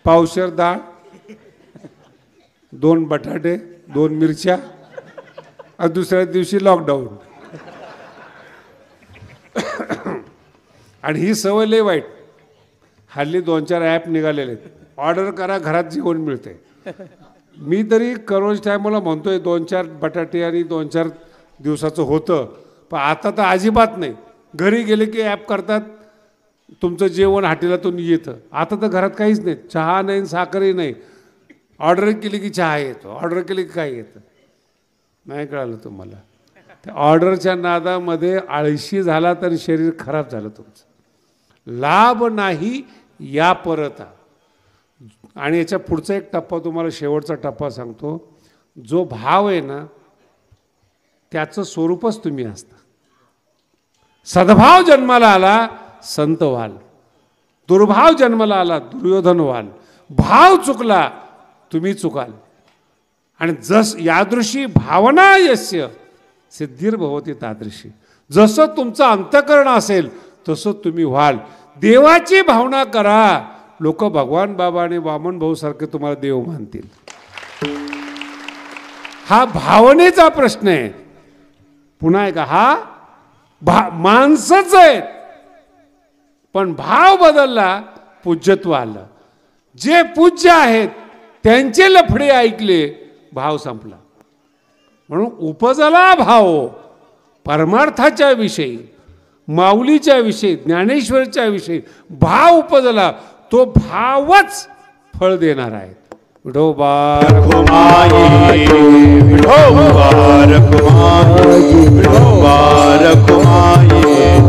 पावशेर डाळ, 2 बटाटे, 2 मिरच्या, आणि दुसऱ्या दिवशी लॉकडाऊन. आणि ही सवय लय वाईट. हल्ली 2-4 ॲप निघालेले आहेत. ऑर्डर करा, घरात जेवण मिळते. मी तरी करोना टायमाला म्हणतोय 2-4 बटाटे आणि 2-4 दिवसाचं होतं. पण आता तर अजिबात नाही. घरी गेले की ॲप करतात, तुमचं जेवण हॉटेलातून येतं. आता तर घरात काहीच नाही. चहा नाही, साखरही नाही. ऑर्डर केली की चहा येतो, ऑर्डर केली की काय येतं. नाही कळालं तुम्हाला? त्या ऑर्डरच्या नादामध्ये आळशी झाला तर शरीर खराब झालं तुमचं. लाभ नाही या परता. आणि याच्या पुढचा एक टप्पा तुम्हाला, शेवटचा टप्पा सांगतो. जो भाव आहे ना त्याचं स्वरूपच तुम्ही असता. सद्भाव जन्माला आला संत व्हाल, दुर्भाव जन्माला आला दुर्योधन व्हाल. भाव चुकला तुम्ही चुकाल. आणि जस यादृशी भावना यस्य सिद्धिर्भवती तादृशी. जसं तुमचं अंतःकरण असेल तसं तुम्ही व्हाल. देवाची भावना करा. लोक भगवान बाबा आणि वामन भाऊ सारखे तुम्हाला देव मानतील. हा भावनेचा प्रश्न आहे. पुन्हा एकदा हा माणसंच आहेत, पण भाव बदलला, पूज्यत्व आलं. जे पूज्य आहेत त्यांचे लफडे ऐकले, भाव संपला. म्हणून उपजला भाव परमार्थाच्या विषयी, माऊलीच्या विषयी, ज्ञानेश्वरच्या विषयी भाव उपजला. तो भावच फळ देणार आहे. विठोबा रखुमाई, विठोबा रखुमाई, विठोबा रखुमाई.